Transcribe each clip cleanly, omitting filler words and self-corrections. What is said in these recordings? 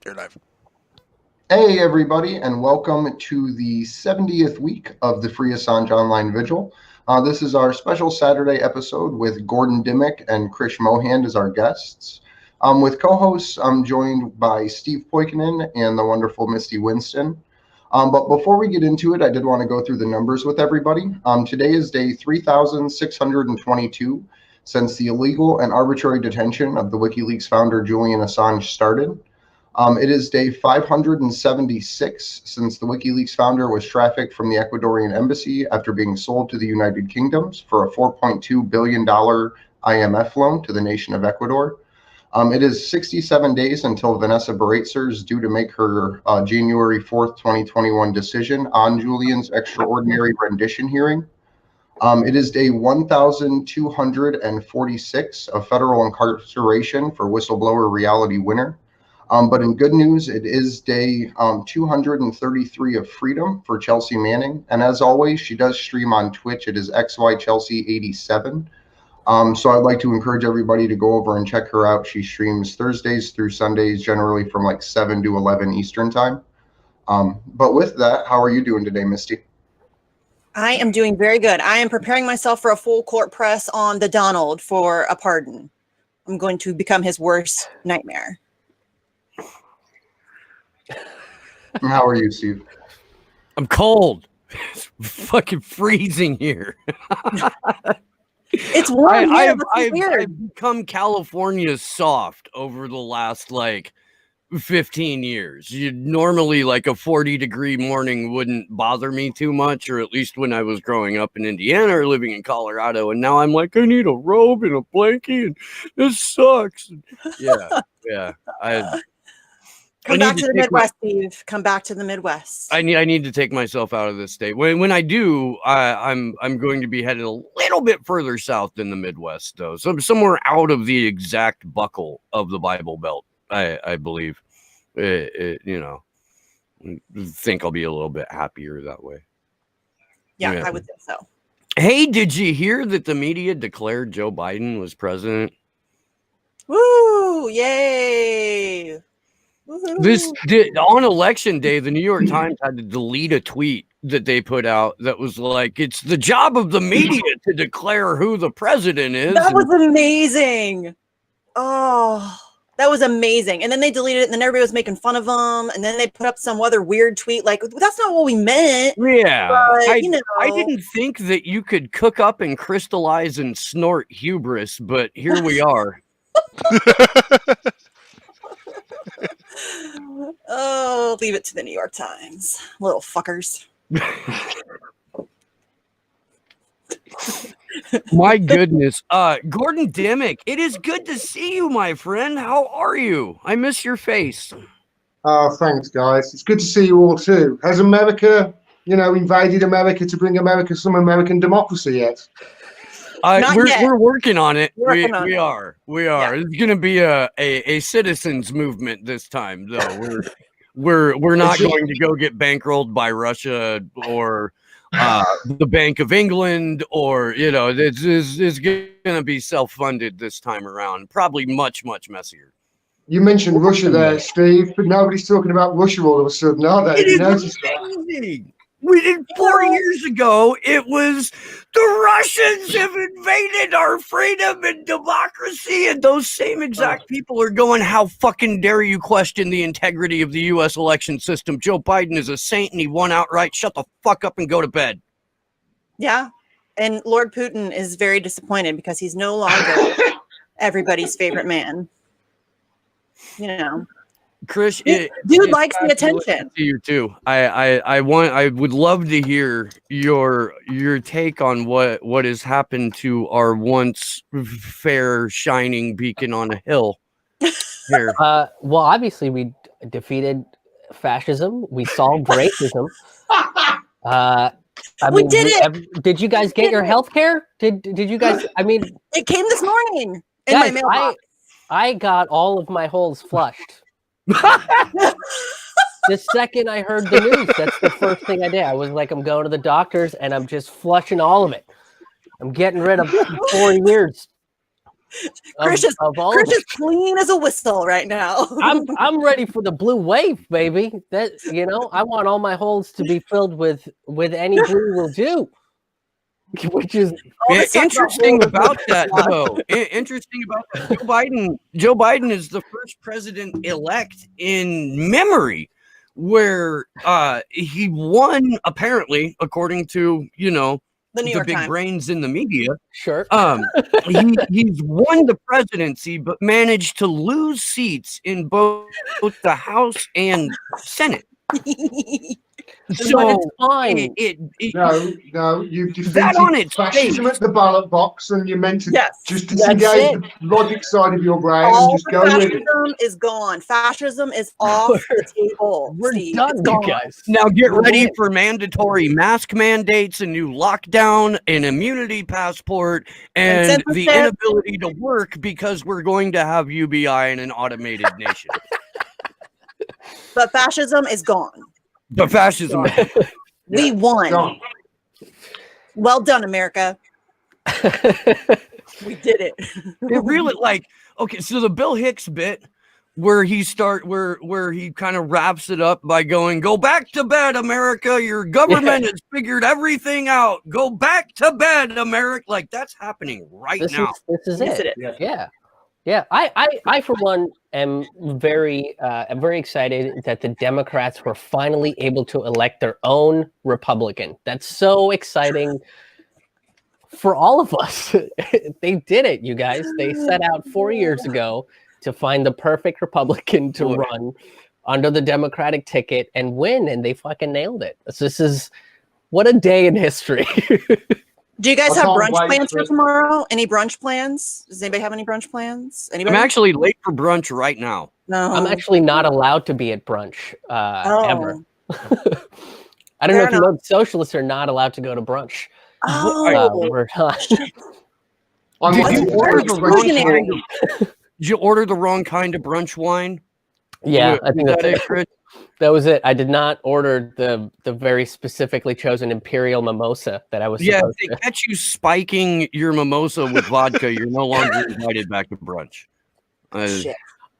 You're live. Hey, everybody, and welcome to the 70th week of the Free Assange Online Vigil. This is our special Saturday episode with Gordon Dimmack and Krish Mohan as our guests. With co-hosts, I'm joined by Steve Poikinen and the wonderful Misty Winston. But before we get into it, I did want to go through the numbers with everybody. Today is day 3,622 since the illegal and arbitrary detention of the WikiLeaks founder Julian Assange started. It is day 576 since the WikiLeaks founder was trafficked from the Ecuadorian embassy after being sold to the United Kingdoms for a $4.2 billion IMF loan to the nation of Ecuador. It is 67 days until Vanessa Baraitser is due to make her January 4th, 2021 decision on Julian's extraordinary rendition hearing. It is day 1,246 of federal incarceration for whistleblower Reality Winner. But in good news, it is day 233 of freedom for Chelsea Manning. And as always, she does stream on Twitch. It is XYChelsea87. So I'd like to encourage everybody to go over and check her out. She streams Thursdays through Sundays, generally from like 7 to 11 Eastern time. But with that, how are you doing today, Misty? I am doing very good. I am preparing myself for a full court press on the Donald for a pardon. I'm going to become his worst nightmare. How are you, Steve? I'm cold. It's fucking freezing here. It's warm here. I've become California soft over the last 15 years. Normally a 40-degree morning wouldn't bother me too much, or at least when I was growing up in Indiana or living in Colorado. And now I'm like, I need a robe and a blanket, and this sucks. Yeah. Come back to the Midwest, Steve. Come back to the Midwest. I need to take myself out of this state. When I do, I'm going to be headed a little bit further south than the Midwest, though. So somewhere out of the exact buckle of the Bible Belt, I believe. Think I'll be a little bit happier that way. Yeah, I would think so. Hey, did you hear that the media declared Joe Biden was president? Woo! Yay! On election day, the New York Times had to delete a tweet that they put out that was like, it's the job of the media to declare who the president is. That was amazing. Oh, that was amazing. And then they deleted it, and then everybody was making fun of them. And then they put up some other weird tweet like, that's not what we meant. Yeah. But, I didn't think that you could cook up and crystallize and snort hubris, but here we are. Oh, leave it to the New York Times, little fuckers. My goodness. Gordon Dimmack, it is good to see you, my friend. How are you? I miss your face. Thanks, guys. It's good to see you all too. Has America, invaded America to bring America some American democracy yet? We're working on it. We are. Yeah. It's going to be a citizens movement this time, though. We're not going to go get bankrolled by Russia or the Bank of England, or it's going to be self-funded this time around. Probably much messier. You mentioned Russia there, Steve, but nobody's talking about Russia all of a sudden, are they? It is amazing. We did 4 years ago. It was the Russians have invaded our freedom and democracy. And those same exact people are going, how fucking dare you question the integrity of the U.S. election system? Joe Biden is a saint and he won outright. Shut the fuck up and go to bed. Yeah. And Lord Putin is very disappointed because he's no longer everybody's favorite man. Chris, dude likes the attention. To you too. I would love to hear your take on what has happened to our once fair shining beacon on a hill. Here. Well, obviously we defeated fascism. We solved racism. We did it. Did you guys get your health care? Did you guys? I mean, it came this morning in my mailbox. I got all of my holes flushed. The second I heard the news, that's the first thing I did. I was like, I'm going to the doctors and I'm just flushing all of it. I'm getting rid of 4 years. Krish is, of all Krish of it. is clean as a whistle right now. I'm ready for the blue wave, baby. That I want all my holes to be filled with any blue will do. Which is All this talk interesting holes about is that, wrong. though. Interesting about that. Joe Biden is the first president elect in memory where he won, apparently, according to The New the York big Times. brains in the media. sure. He's won the presidency, but managed to lose seats in both the House and Senate. But So it's fine. No, you've That on defeated its fascism face. at the ballot box, and you're meant to Yes. just That's disengage it. the logic side of your brain and All just the go with it. fascism is gone. Fascism is off the table. We're Steve. done, It's you gone. guys. Now get We're ready in. for mandatory mask mandates, a new lockdown, an immunity passport, and the censorship. inability to work because we're going to have UBI in an automated nation. But fascism is gone. But fascism. We won. Gone. Well done, America. We did it. It really okay, so the Bill Hicks bit where he kind of wraps it up by going, "Go back to bed, America. Your government has figured everything out. Go back to bed, America." Like that's happening right now. This is Yes, it. it is. Yeah. I for one am very excited that the Democrats were finally able to elect their own Republican. That's so exciting for all of us. They did it, you guys. They set out 4 years ago to find the perfect Republican to run under the Democratic ticket and win, and they fucking nailed it. This is what a day in history. Do you guys I have can't brunch wait plans for for it. tomorrow? Any brunch plans? Does anybody have any brunch plans? Anybody? I'm actually late for brunch right now. No. I'm actually not allowed to be at brunch ever. I don't know Fair if you know, socialists are not allowed to go to brunch. Oh. We're not. I'm Did waiting you for order it. the wrong Exclusionary. kind Did you order the wrong kind of brunch wine? Yeah, I think Was that's that it. it, Chris? That was it. I did not order the very specifically chosen imperial mimosa that I was Yeah, if supposed they to. catch you spiking your mimosa with vodka, you're no longer invited back to brunch. Shit.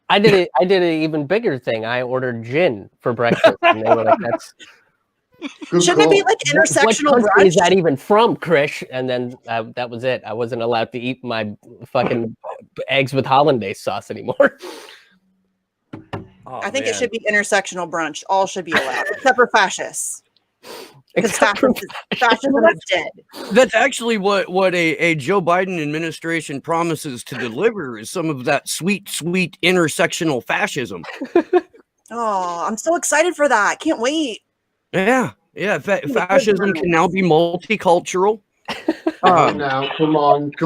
I did an even bigger thing. I ordered gin for breakfast, and they were like, "That's Good Shouldn't it be call. like what intersectional country is brunch? that even from, Krish?" And then that was it. I wasn't allowed to eat my fucking eggs with hollandaise sauce anymore. Oh, I think man. it should be intersectional brunch. All should be allowed, except for fascists. Because Except for fascism is dead. That's actually what a Joe Biden administration promises to deliver is some of that sweet intersectional fascism. Oh, I'm so excited for that. Can't wait. Yeah. Fascism can now be multicultural. Now, come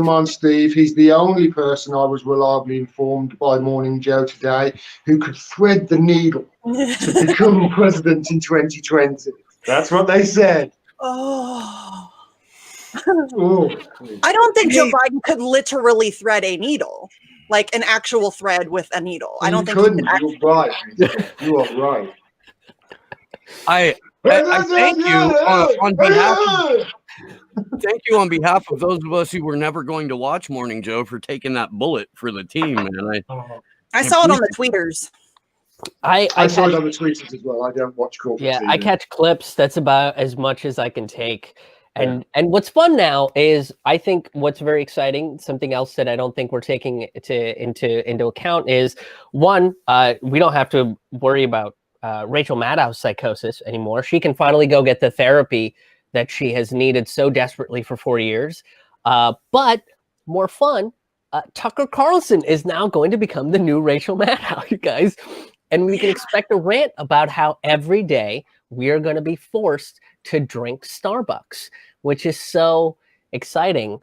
on, Steve. He's the only person I was reliably informed by Morning Joe today who could thread the needle to become president in 2020. That's what they said. Oh. Oh. I don't think Joe Biden could literally thread a needle, like an actual thread with a needle. I don't think he couldn't. could actually. You're right. You are right. I thank you on behalf of those of us who were never going to watch Morning Joe for taking that bullet for the team, man. I saw it on the tweeters. I saw it on the tweets as well. I don't watch corporate Yeah, TV. I catch clips. That's about as much as I can take. And what's fun now is I think what's very exciting, something else that I don't think we're taking into account is one, we don't have to worry about Rachel Maddow's psychosis anymore. She can finally go get the therapy that she has needed so desperately for 4 years. But more fun, Tucker Carlson is now going to become the new Rachel Maddow, you guys. And we can expect a rant about how every day we are going to be forced to drink Starbucks, which is so exciting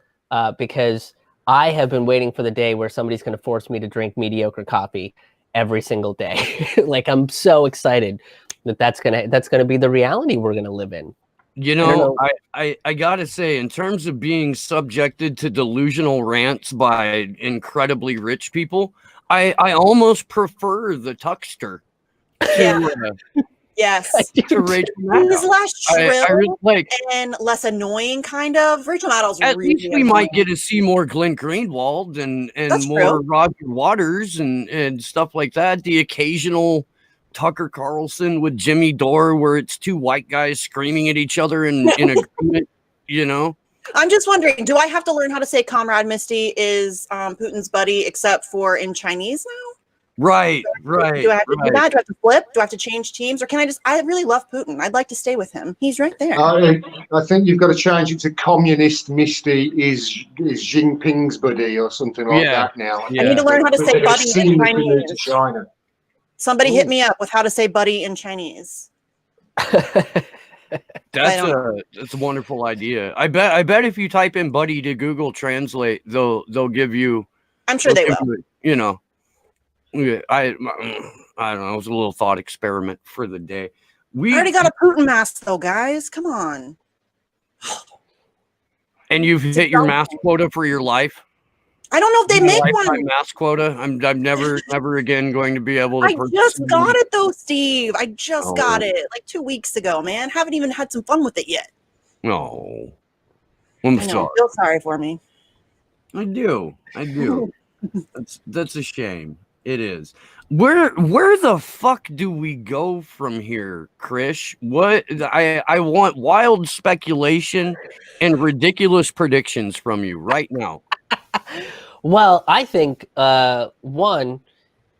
because I have been waiting for the day where somebody's going to force me to drink mediocre coffee every single day. Like I'm so excited that's gonna be the reality we're gonna live in. You know, I gotta say, in terms of being subjected to delusional rants by incredibly rich people, I almost prefer the Tuckster Yes. to Rachel He's Maddow. less shrill I really like. and less annoying, kind of. Rachel Maddow's At really least we might get to see more Glenn Greenwald and That's more true. Roger Waters and stuff like that. The occasional Tucker Carlson with Jimmy Dore, where it's two white guys screaming at each other in agreement, you know. I'm just wondering, do I have to learn how to say Comrade Misty is Putin's buddy, except for in Chinese now? Right. Do I have to do that? Do I have to flip? Do I have to change teams? Or can I just, I really love Putin. I'd like to stay with him. He's right there. I think you've got to change it to Communist Misty is Xi Jinping's buddy or something like that now. I need to learn how to say buddy in Chinese. China. Somebody hit me up with how to say buddy in Chinese. That's a wonderful idea. I bet if you type in buddy to Google Translate, they'll give you. I'm sure they will. You know. I don't know. It was a little thought experiment for the day. I already got a Putin mask, though, guys. Come on. And you've hit your mask quota for your life. I don't know if they make one. Mask quota. I'm never again going to be able to. I just got it though, Steve. I just got it like 2 weeks ago, man. Haven't even had some fun with it yet. No, I'm sorry. Feel sorry for me. I do. That's a shame. It is. Where the fuck do we go from here, Krish? What I want wild speculation and ridiculous predictions from you right now. Well, I think within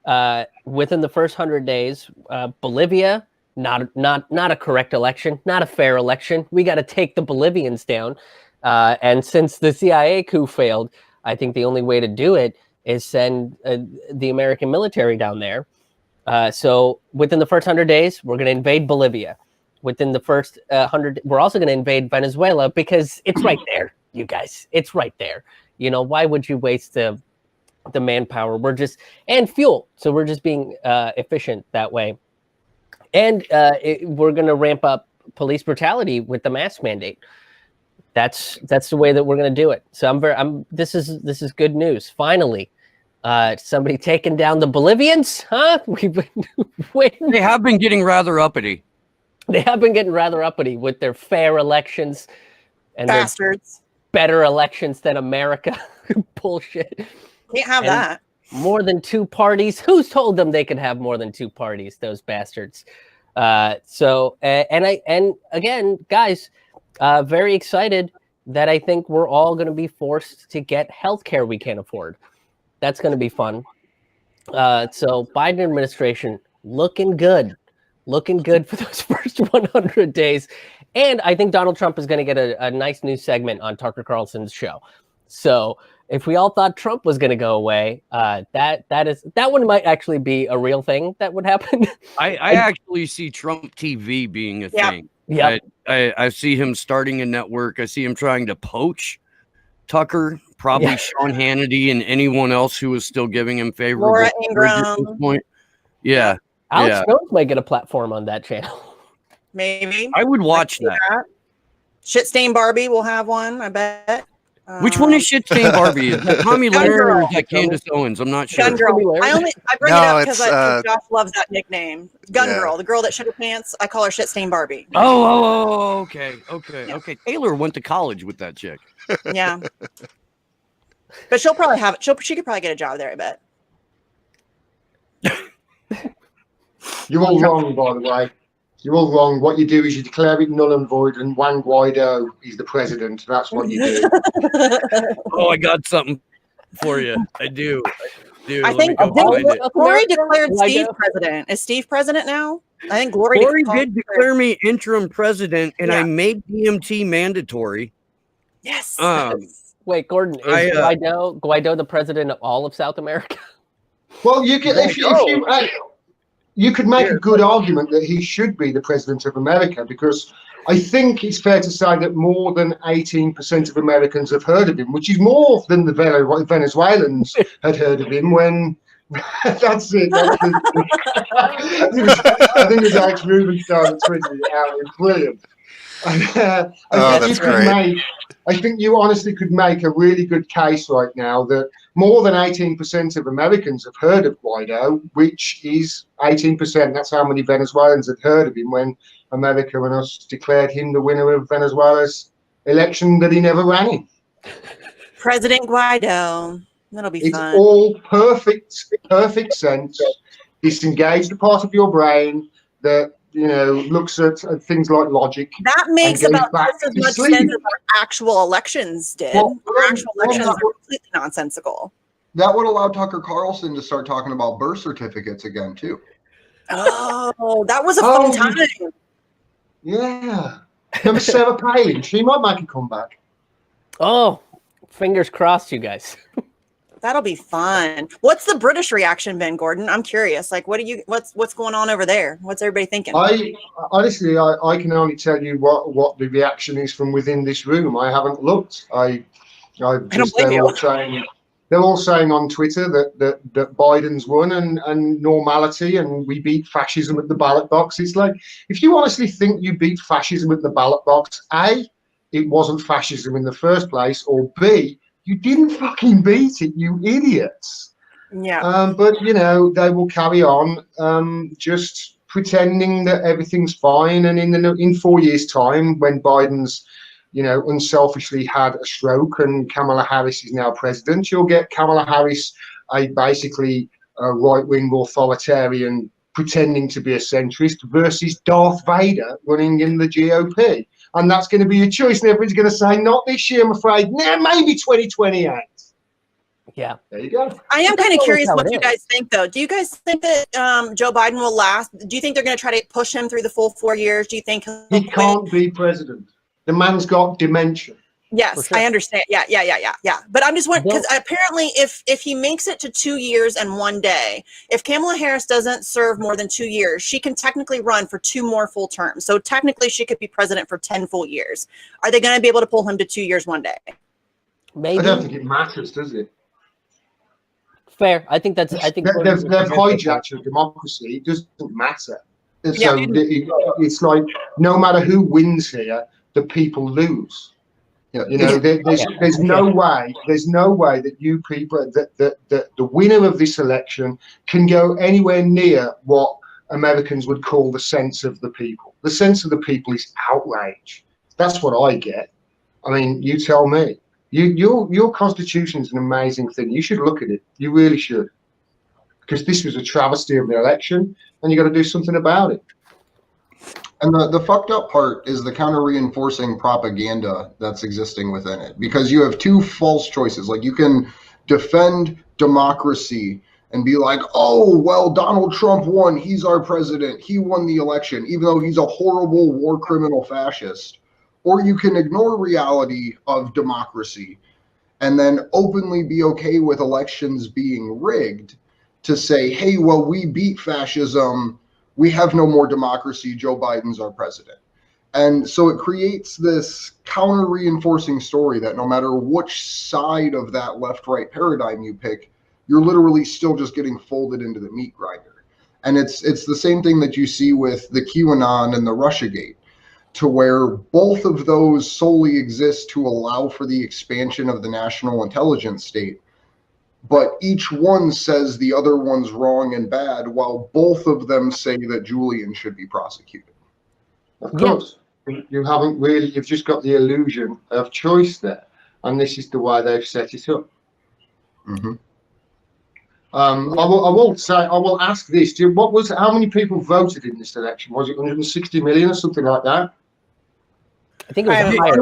the first 100 days, Bolivia, not a correct election, not a fair election. We got to take the Bolivians down. And since the CIA coup failed, I think the only way to do it is send the American military down there. So within the first 100 days, we're going to invade Bolivia. Within the first 100, we're also going to invade Venezuela because it's right there, you guys. It's right there. You know, why would you waste the manpower? And fuel. So we're just being efficient that way. And we're going to ramp up police brutality with the mask mandate. That's the way that we're going to do it. So this is good news. Finally, somebody taking down the Bolivians, huh? We've been waiting. They have been getting rather uppity. They have been getting rather uppity with their fair elections and bastards. Better elections than America. Bullshit. Can't have that. More than two parties. Who's told them they could have more than two parties? Those bastards. And again, guys, very excited that I think we're all going to be forced to get healthcare we can't afford. That's going to be fun. So Biden administration looking good for those first 100 days. And I think Donald Trump is going to get a nice new segment on Tucker Carlson's show. So if we all thought Trump was going to go away, that one might actually be a real thing that would happen. I actually see Trump TV being a thing. Yeah. I see him starting a network. I see him trying to poach Tucker, probably Sean Hannity and anyone else who is still giving him favorable Laura at Ingraham. this point. Yeah. Alex Jones might get a platform on that channel. Maybe. I would watch that. Shit Stain Barbie will have one, I bet. Which one is Shit Stain Barbie? Is that Tommy Lerner or is that Candace Owens? I'm not sure. Gun Girl. I bring it up because Josh loves that nickname. Gun Girl, the girl that shit her pants. I call her Shit Stain Barbie. Okay. Taylor went to college with that chick. Yeah. But she'll probably have it. She could probably get a job there, I bet. You're all wrong, by the way. You're all wrong. What you do is you declare it null and void, and Juan Guaido is the president. That's what you do. Oh, I got something for you. I do. I think Glory declared Steve president. Is Steve president now? I think Glory did declare me interim president, and I made DMT mandatory. Yes. Wait, Gordon, is Guaido the president of all of South America? Well, you can you could make a good argument that he should be the president of America, because I think it's fair to say that more than 18% of Americans have heard of him, which is more than the Venezuelans had heard of him when. That's it. I think it was Alex Rubenstein that tweeted it out. It was brilliant. That's great. I think you honestly could make a really good case right now that more than 18% of Americans have heard of Guaido, which is 18%. That's how many Venezuelans had heard of him when America and us declared him the winner of Venezuela's election that he never ran in. President Guaido. That'll be It's fun. all perfect sense. Disengage the part of your brain that looks at things like logic. That makes about just as much sleep. sense as our actual elections did. Well, our actual elections are completely nonsensical. That would allow Tucker Carlson to start talking about birth certificates again, too. Oh, that was a fun time. Yeah. Remember Sarah Palin? She might make a comeback. Oh, fingers crossed, you guys. That'll be fun. What's the British reaction been, Gordon? I'm curious. Like, what's going on over there? What's everybody thinking? I can only tell you what the reaction is from within this room. I haven't looked. They're all saying on Twitter that Biden's won and normality and we beat fascism at the ballot box. It's like, if you honestly think you beat fascism at the ballot box, A, it wasn't fascism in the first place, or B, you didn't fucking beat it, you idiots. Yeah. But they will carry on just pretending that everything's fine. And in 4 years' time, when Biden's unselfishly had a stroke and Kamala Harris is now president, you'll get Kamala Harris, basically a right-wing authoritarian pretending to be a centrist, versus Darth Vader running in the GOP. And that's going to be your choice. And everybody's going to say, not this year, I'm afraid. Nah, maybe 2028. Yeah. There you go. I am kind of curious what you guys think, though. Do you guys think that Joe Biden will last? Do you think they're going to try to push him through the full 4 years? Do you think he can't be president? The man's got dementia. Yes, sure. I understand. Yeah. But I'm just wondering, because apparently if he makes it to 2 years and 1 day, if Kamala Harris doesn't serve more than 2 years, she can technically run for 2 more full terms. So technically she could be president for 10 full years. Are they going to be able to pull him to 2 years, 1 day? Maybe. I don't think it matters, does it? Fair. I think they've hijacked your democracy. It doesn't matter. It's like no matter who wins here, the people lose. There's no way that you people that the winner of this election can go anywhere near what Americans would call the sense of the people. The sense of the people is outrage. That's what I get. I mean, you tell me. Your constitution is an amazing thing. You should look at it. You really should, because this was a travesty of the election, and you got to do something about it. And the fucked up part is the counter-reinforcing propaganda that's existing within it, because you have two false choices. Like, you can defend democracy and be like, oh, well, Donald Trump won. He's our president. He won the election, even though he's a horrible war criminal fascist. Or you can ignore reality of democracy and then openly be okay with elections being rigged to say, hey, well, we beat fascism. We have no more democracy. Joe Biden's our president. And so it creates this counter-reinforcing story that no matter which side of that left-right paradigm you pick, you're literally still just getting folded into the meat grinder. And it's the same thing that you see with the QAnon and the Russiagate, to where both of those solely exist to allow for the expansion of the national intelligence state. But each one says the other one's wrong and bad, while both of them say that Julian should be prosecuted. Of course. You've just got the illusion of choice there. And this is the way they've set it up. Mm-hmm. I will ask this. How many people voted in this election? Was it 160 million or something like that? I think it was higher.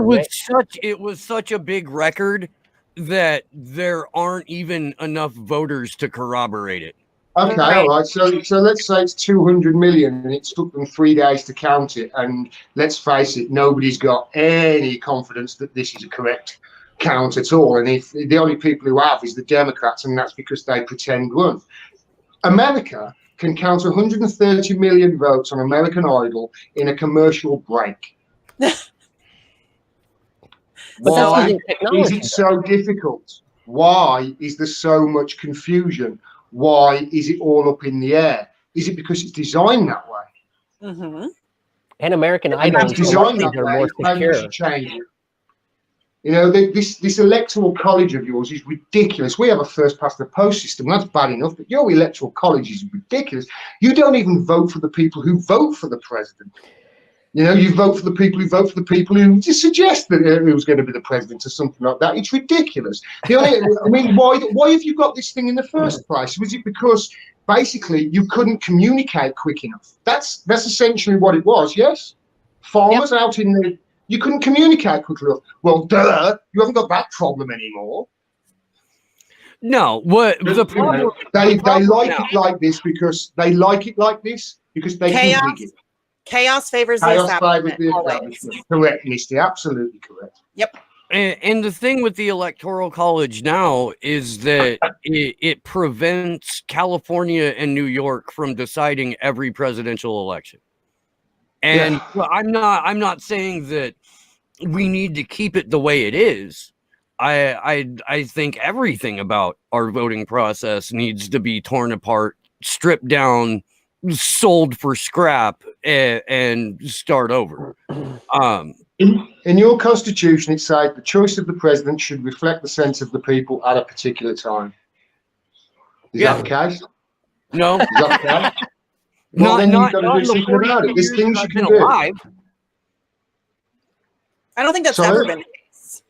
It was such a big record that there aren't even enough voters to corroborate it. Okay, all right. So let's say it's 200 million and it took them 3 days to count it. And let's face it, nobody's got any confidence that this is a correct count at all. And if the only people who have is the Democrats, and that's because they pretend won. America can count 130 million votes on American Idol in a commercial break. Why is it so difficult? Why is there so much confusion? Why is it all up in the air? Is it because it's designed that way? Mm-hmm. And American And Idol it's designed that are way. more Maybe we secure. should change it. You know, this electoral college of yours is ridiculous. We have a first past the post system. That's bad enough, but your electoral college is ridiculous. You don't even vote for the people who vote for the president. You know, you vote for the people who vote for the people who just suggest that it was going to be the president or something like that. It's ridiculous. I mean, why have you got this thing in the first place? Was it because basically you couldn't communicate quick enough? That's essentially what it was. Yes, farmers out in the you couldn't communicate quickly enough. Well, duh, you haven't got that problem anymore. No, what the problem? They like it like this because they Chaos. can dig it. Chaos favors the Chaos favors establishment. the Always. establishment. Correct, Misty. Absolutely correct. Yep. And the thing with the Electoral College now is that it prevents California and New York from deciding every presidential election. And I'm not saying that we need to keep it the way it is. I think everything about our voting process needs to be torn apart, stripped down, sold for scrap, and start over. In your constitution, it says the choice of the president should reflect the sense of the people at a particular time. Is that the case? No. Is that the case? Well, then you've got to do something about it. There's things you can do. I don't think that's ever been the case.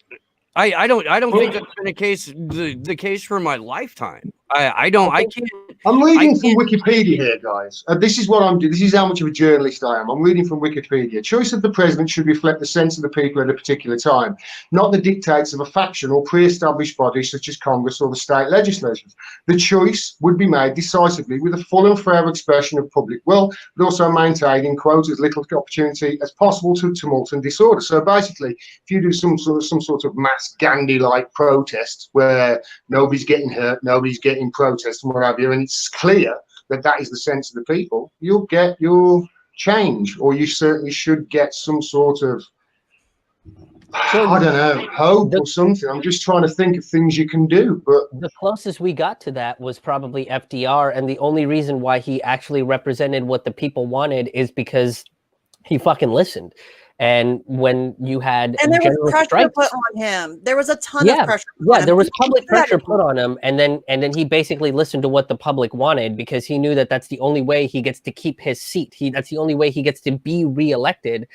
I don't think that's been the case for my lifetime. I can't. I'm reading from Wikipedia here, guys. This is what I'm doing. This is how much of a journalist I am. I'm reading from Wikipedia. Choice of the president should reflect the sense of the people at a particular time, not the dictates of a faction or pre-established body such as Congress or the state legislatures. The choice would be made decisively with a full and fair expression of public will, but also maintaining, quote, as little opportunity as possible to tumult and disorder. So basically, if you do some sort of mass Gandhi-like protest where nobody's getting hurt, nobody's getting protest and what have you, and it's clear that that is the sense of the people, you'll get your change, or you certainly should get some sort of, I don't know, hope or something. I'm just trying to think of things you can do. But the closest we got to that was probably FDR, and the only reason why he actually represented what the people wanted is because he fucking listened. And when you had there was pressure put on him, there was a ton of pressure. There was public pressure put on him, and then he basically listened to what the public wanted because he knew that that's the only way he gets to keep his seat. That's the only way he gets to be reelected.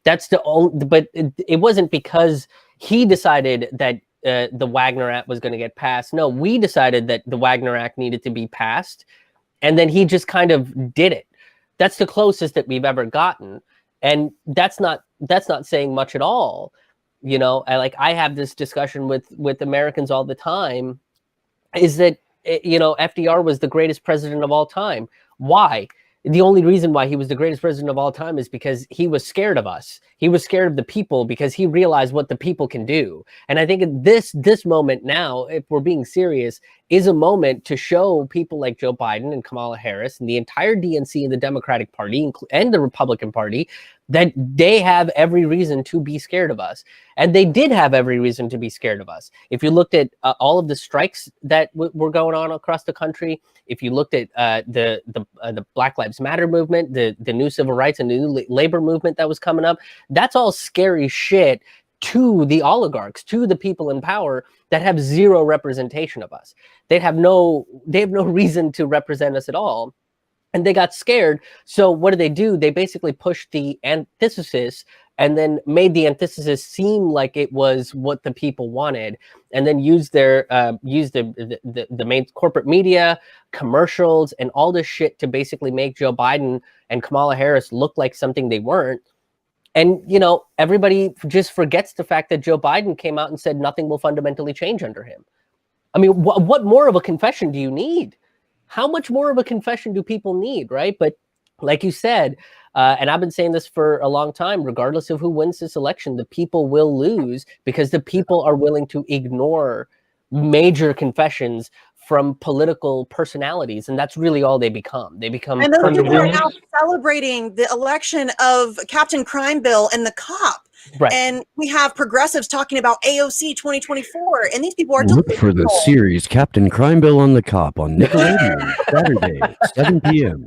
That's the only. But it wasn't because he decided that the Wagner Act was going to get passed. No, we decided that the Wagner Act needed to be passed, and then he just kind of did it. That's the closest that we've ever gotten. And that's not saying much at all. You know, I have this discussion with Americans all the time, is that, you know, FDR was the greatest president of all time. Why? The only reason why he was the greatest president of all time is because he was scared of us. He was scared of the people because he realized what the people can do. And I think this moment now, if we're being serious, is a moment to show people like Joe Biden and Kamala Harris and the entire DNC and the Democratic Party and the Republican Party that they have every reason to be scared of us. And they did have every reason to be scared of us. If you looked at all of the strikes that were going on across the country, if you looked at the Black Lives Matter movement, the new civil rights and the new labor movement that was coming up, that's all scary shit to the oligarchs, to the people in power that have zero representation of us. They have no reason to represent us at all. And they got scared. So what do? They basically pushed the antithesis and then made the antithesis seem like it was what the people wanted, and then used the main corporate media, commercials, and all this shit to basically make Joe Biden and Kamala Harris look like something they weren't. And, you know, everybody just forgets the fact that Joe Biden came out and said nothing will fundamentally change under him. I mean, what more of a confession do you need? How much more of a confession do people need, right? But like you said, and I've been saying this for a long time, regardless of who wins this election, the people will lose because the people are willing to ignore major confessions from political personalities, and that's really all they become. They become. And those people are now celebrating the election of Captain Crime Bill and the cop. Right. And we have progressives talking about AOC 2024, and these people are look for the series Captain Crime Bill on the Cop on Nickelodeon Saturday 7 p.m.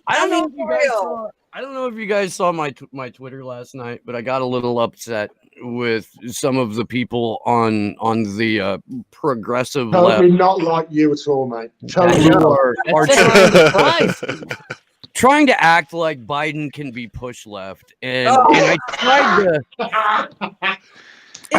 I don't know if you guys saw my Twitter last night, but I got a little upset with some of the people on the progressive Totally left. not like you at all, mate. Totally Who are Surprise. trying to act like Biden can be push left, and I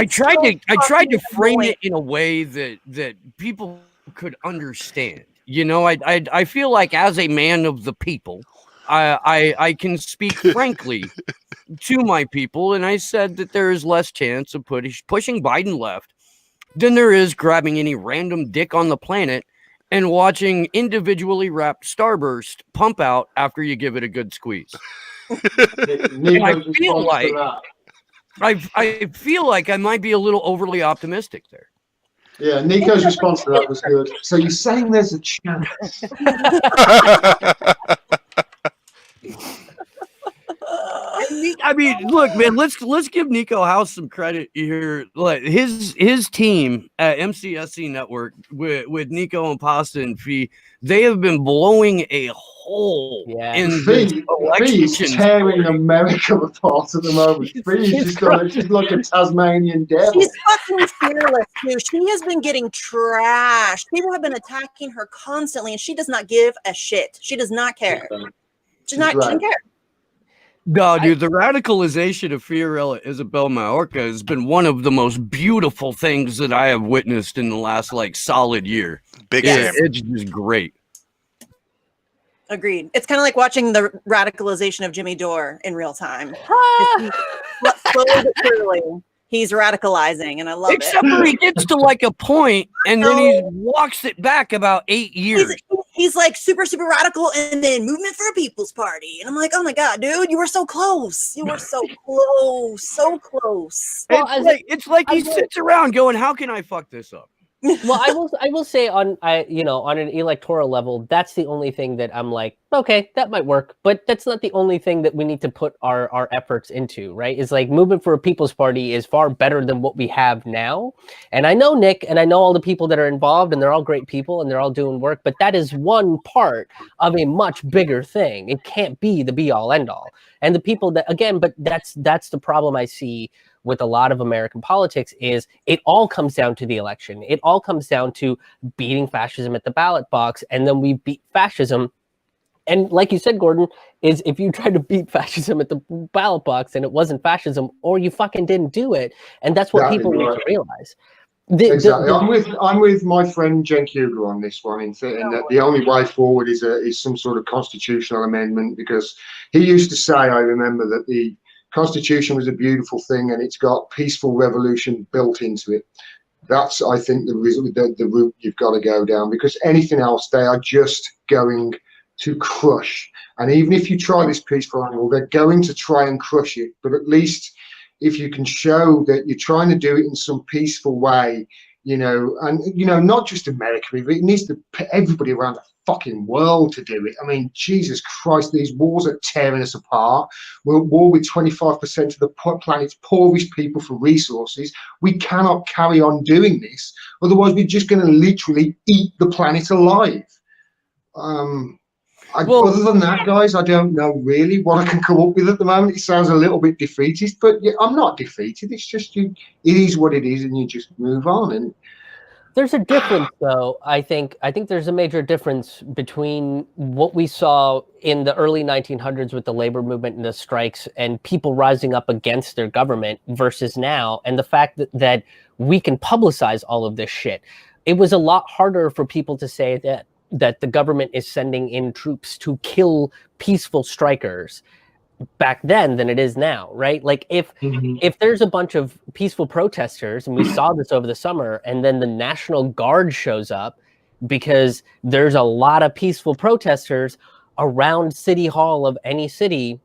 tried to frame it in a way that people could understand. You know, I feel like as a man of the people, I can speak frankly to my people, and I said that there is less chance of pushing Biden left than there is grabbing any random dick on the planet and watching individually wrapped Starburst pump out after you give it a good squeeze. And I feel like I might be a little overly optimistic there. Yeah, Nico's response to that was good. So you're saying there's a chance? I mean, look, man. Let's give Nico House some credit here. Like his team at MCSC Network with Nico and Pasta and Fee, they have been blowing a hole in Fee is tearing America apart at the moment. She's like a Tasmanian devil. She's fucking fearless too. She has been getting trashed. People have been attacking her constantly, and she does not give a shit. She does not care. She doesn't care. No, dude, the radicalization of Fiorella Isabel Majorca has been one of the most beautiful things that I have witnessed in the last solid year. It's just great. Agreed. It's kind of like watching the radicalization of Jimmy Dore in real time. Slowly but surely, he's radicalizing, and I love it. Except for he gets to a point, and then he walks it back about 8 years. He's like super, super radical, and then Movement for a People's Party. And I'm like, oh my God, dude, you were so close. You were so close, so close. It's like he sits around going, how can I fuck this up? Well, I will say on an electoral level, that's the only thing that I'm like, okay, that might work, but that's not the only thing that we need to put our efforts into, right? It's like Movement for a People's Party is far better than what we have now. And I know Nick, and I know all the people that are involved, and they're all great people, and they're all doing work, but that is one part of a much bigger thing. It can't be the be all end all. And the people that, again, but that's the problem I see with a lot of American politics is it all comes down to the election. It all comes down to beating fascism at the ballot box, and then we beat fascism. And like you said, Gordon, is if you try to beat fascism at the ballot box and it wasn't fascism, or you fucking didn't do it, and that's what people need to realize. Exactly. I'm with my friend Jen Kugler on this one, in that the only way forward is some sort of constitutional amendment, because he used to say, I remember, that the Constitution was a beautiful thing and it's got peaceful revolution built into it. That's, I think, the route you've got to go down, because anything else, they are just going to crush. And even if you try this peaceful angle, they're going to try and crush it. But at least if you can show that you're trying to do it in some peaceful way, and not just America, it needs to put everybody around the fucking world to do it. I mean, Jesus Christ, these wars are tearing us apart. We're at war with 25% of the planet's poorest people for resources. We cannot carry on doing this, otherwise we're just going to literally eat the planet alive. Other than that, guys, I don't know really what I can come up with at the moment. It sounds a little bit defeatist, but yeah, I'm not defeated. It's just it is what it is, and you just move on. And there's a difference, though. I think there's a major difference between what we saw in the early 1900s with the labor movement and the strikes and people rising up against their government versus now, and the fact that we can publicize all of this shit. It was a lot harder for people to say that the government is sending in troops to kill peaceful strikers back then than it is now, right? Like if there's a bunch of peaceful protesters, and we saw this over the summer, and then the National Guard shows up because there's a lot of peaceful protesters around City Hall of any city,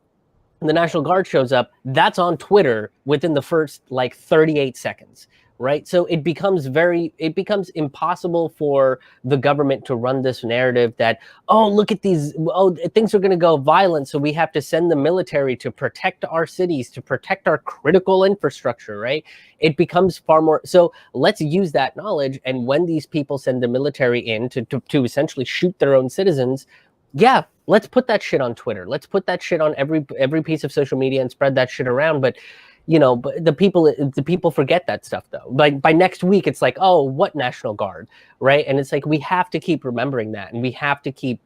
and the National Guard shows up, that's on Twitter within the first 38 seconds. Right. So it becomes impossible for the government to run this narrative that, oh, look at these, things are going to go violent, so we have to send the military to protect our cities, to protect our critical infrastructure. Right. It becomes far more. So let's use that knowledge. And when these people send the military in to essentially shoot their own citizens, yeah, let's put that shit on Twitter. Let's put that shit on every piece of social media and spread that shit around. But but the people forget that stuff though. Like by next week, it's like, oh, what National Guard, right? And it's like we have to keep remembering that, and we have to keep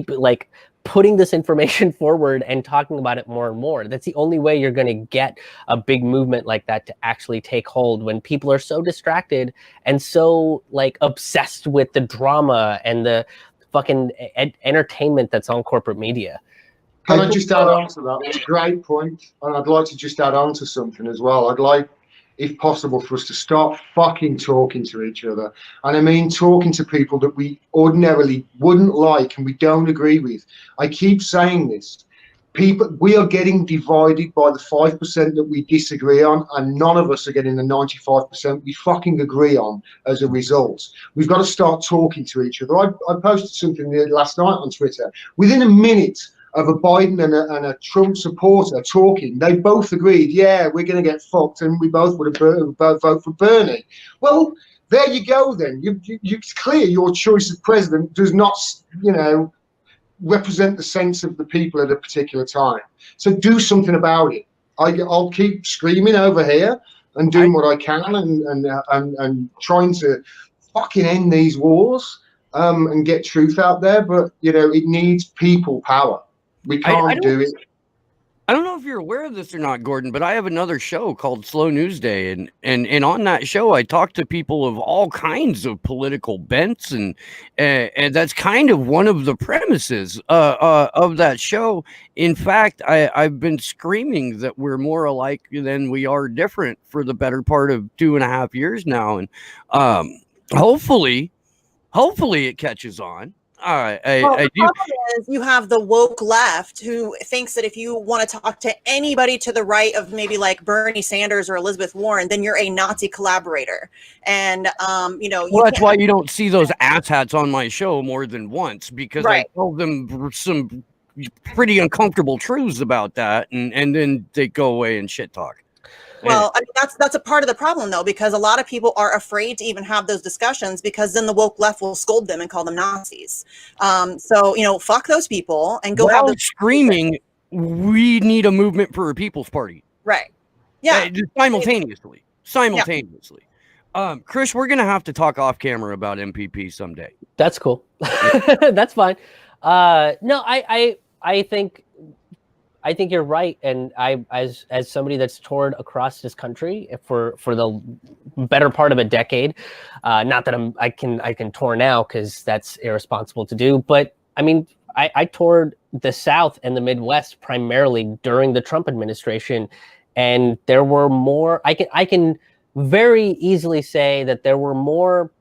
like putting this information forward and talking about it more and more. That's the only way you're going to get a big movement like that to actually take hold, when people are so distracted and so like obsessed with the drama and the fucking entertainment that's on corporate media. Can I just add on to that? It's a great point. And I'd like to just add on to something as well. I'd like, if possible, for us to start fucking talking to each other. And I mean talking to people that we ordinarily wouldn't like and we don't agree with. I keep saying this. We are getting divided by the 5% that we disagree on, and none of us are getting the 95% we fucking agree on as a result. We've got to start talking to each other. I posted something last night on Twitter. Within a minute of a Biden and a Trump supporter talking, they both agreed, yeah, we're going to get fucked, and we both would have vote for Bernie. Well, there you go then. It's clear your choice of president does not, represent the sense of the people at a particular time. So do something about it. I'll keep screaming over here and doing what I can and trying to fucking end these wars and get truth out there. But, it needs people power. We can't do it. I don't know if you're aware of this or not, Gordon, but I have another show called Slow News Day, and on that show I talk to people of all kinds of political bents, and that's kind of one of the premises of that show. In fact, I've been screaming that we're more alike than we are different for the better part of 2.5 years now, and hopefully it catches on. The problem is you have the woke left who thinks that if you want to talk to anybody to the right of maybe like Bernie Sanders or Elizabeth Warren, then you're a Nazi collaborator. And, well, that's why you don't see those asshats on my show more than once, because I tell them some pretty uncomfortable truths about that, and then they go away and shit talk. Well, I mean, that's a part of the problem, though, because a lot of people are afraid to even have those discussions because then the woke left will scold them and call them Nazis. So, fuck those people and go have those screaming. We need a movement for a People's Party. Right. Yeah. Simultaneously. Yeah. Krish, we're gonna have to talk off camera about MPP someday. That's cool. That's fine. No, I think you're right, and I, as somebody that's toured across this country for the better part of a decade, not that I can tour now because that's irresponsible to do, but I mean, I toured the South and the Midwest primarily during the Trump administration, and there were more. I can very easily say that there were more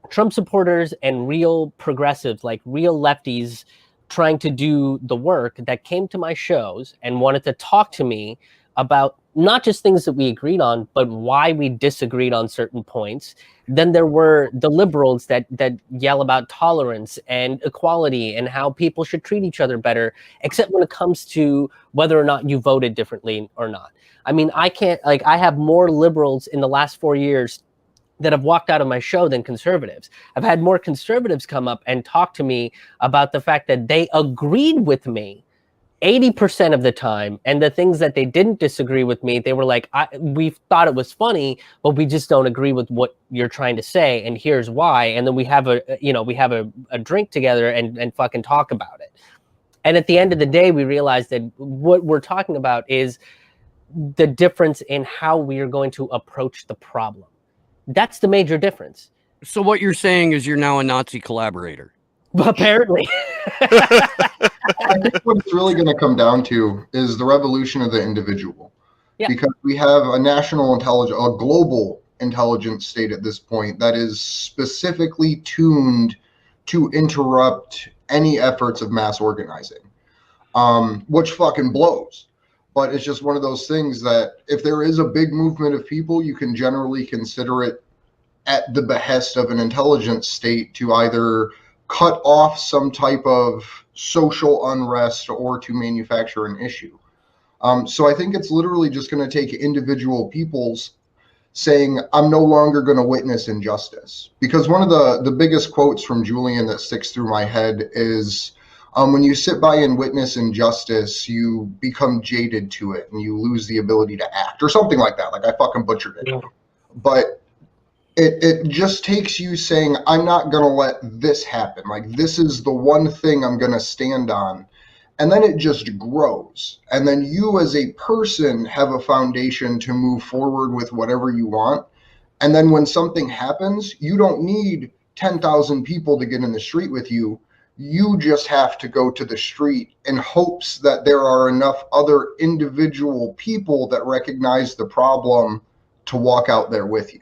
Trump supporters and real progressives, like real lefties, trying to do the work that came to my shows and wanted to talk to me about not just things that we agreed on, but why we disagreed on certain points. Then there were the liberals that yell about tolerance and equality and how people should treat each other better, except when it comes to whether or not you voted differently or not. I mean, I have more liberals in the last 4 years that have walked out of my show than conservatives. I've had more conservatives come up and talk to me about the fact that they agreed with me 80% of the time, and the things that they didn't disagree with me, they were like, we thought it was funny, but we just don't agree with what you're trying to say, and here's why. And then we have a drink together and fucking talk about it. And at the end of the day, we realized that what we're talking about is the difference in how we are going to approach the problem. That's the major difference. So what you're saying is you're now a Nazi collaborator. Apparently. I think what it's really going to come down to is the revolution of the individual. Yeah. Because we have a global intelligence state at this point that is specifically tuned to interrupt any efforts of mass organizing, which fucking blows. But it's just one of those things that if there is a big movement of people, you can generally consider it at the behest of an intelligence state to either cut off some type of social unrest or to manufacture an issue. So I think it's literally just going to take individual peoples saying, I'm no longer going to witness injustice. Because one of the biggest quotes from Julian that sticks through my head is, When you sit by and witness injustice, you become jaded to it and you lose the ability to act or something like that. Like I fucking butchered it. Yeah. But it just takes you saying, I'm not going to let this happen. Like this is the one thing I'm going to stand on. And then it just grows. And then you as a person have a foundation to move forward with whatever you want. And then when something happens, you don't need 10,000 people to get in the street with you. You just have to go to the street in hopes that there are enough other individual people that recognize the problem to walk out there with you.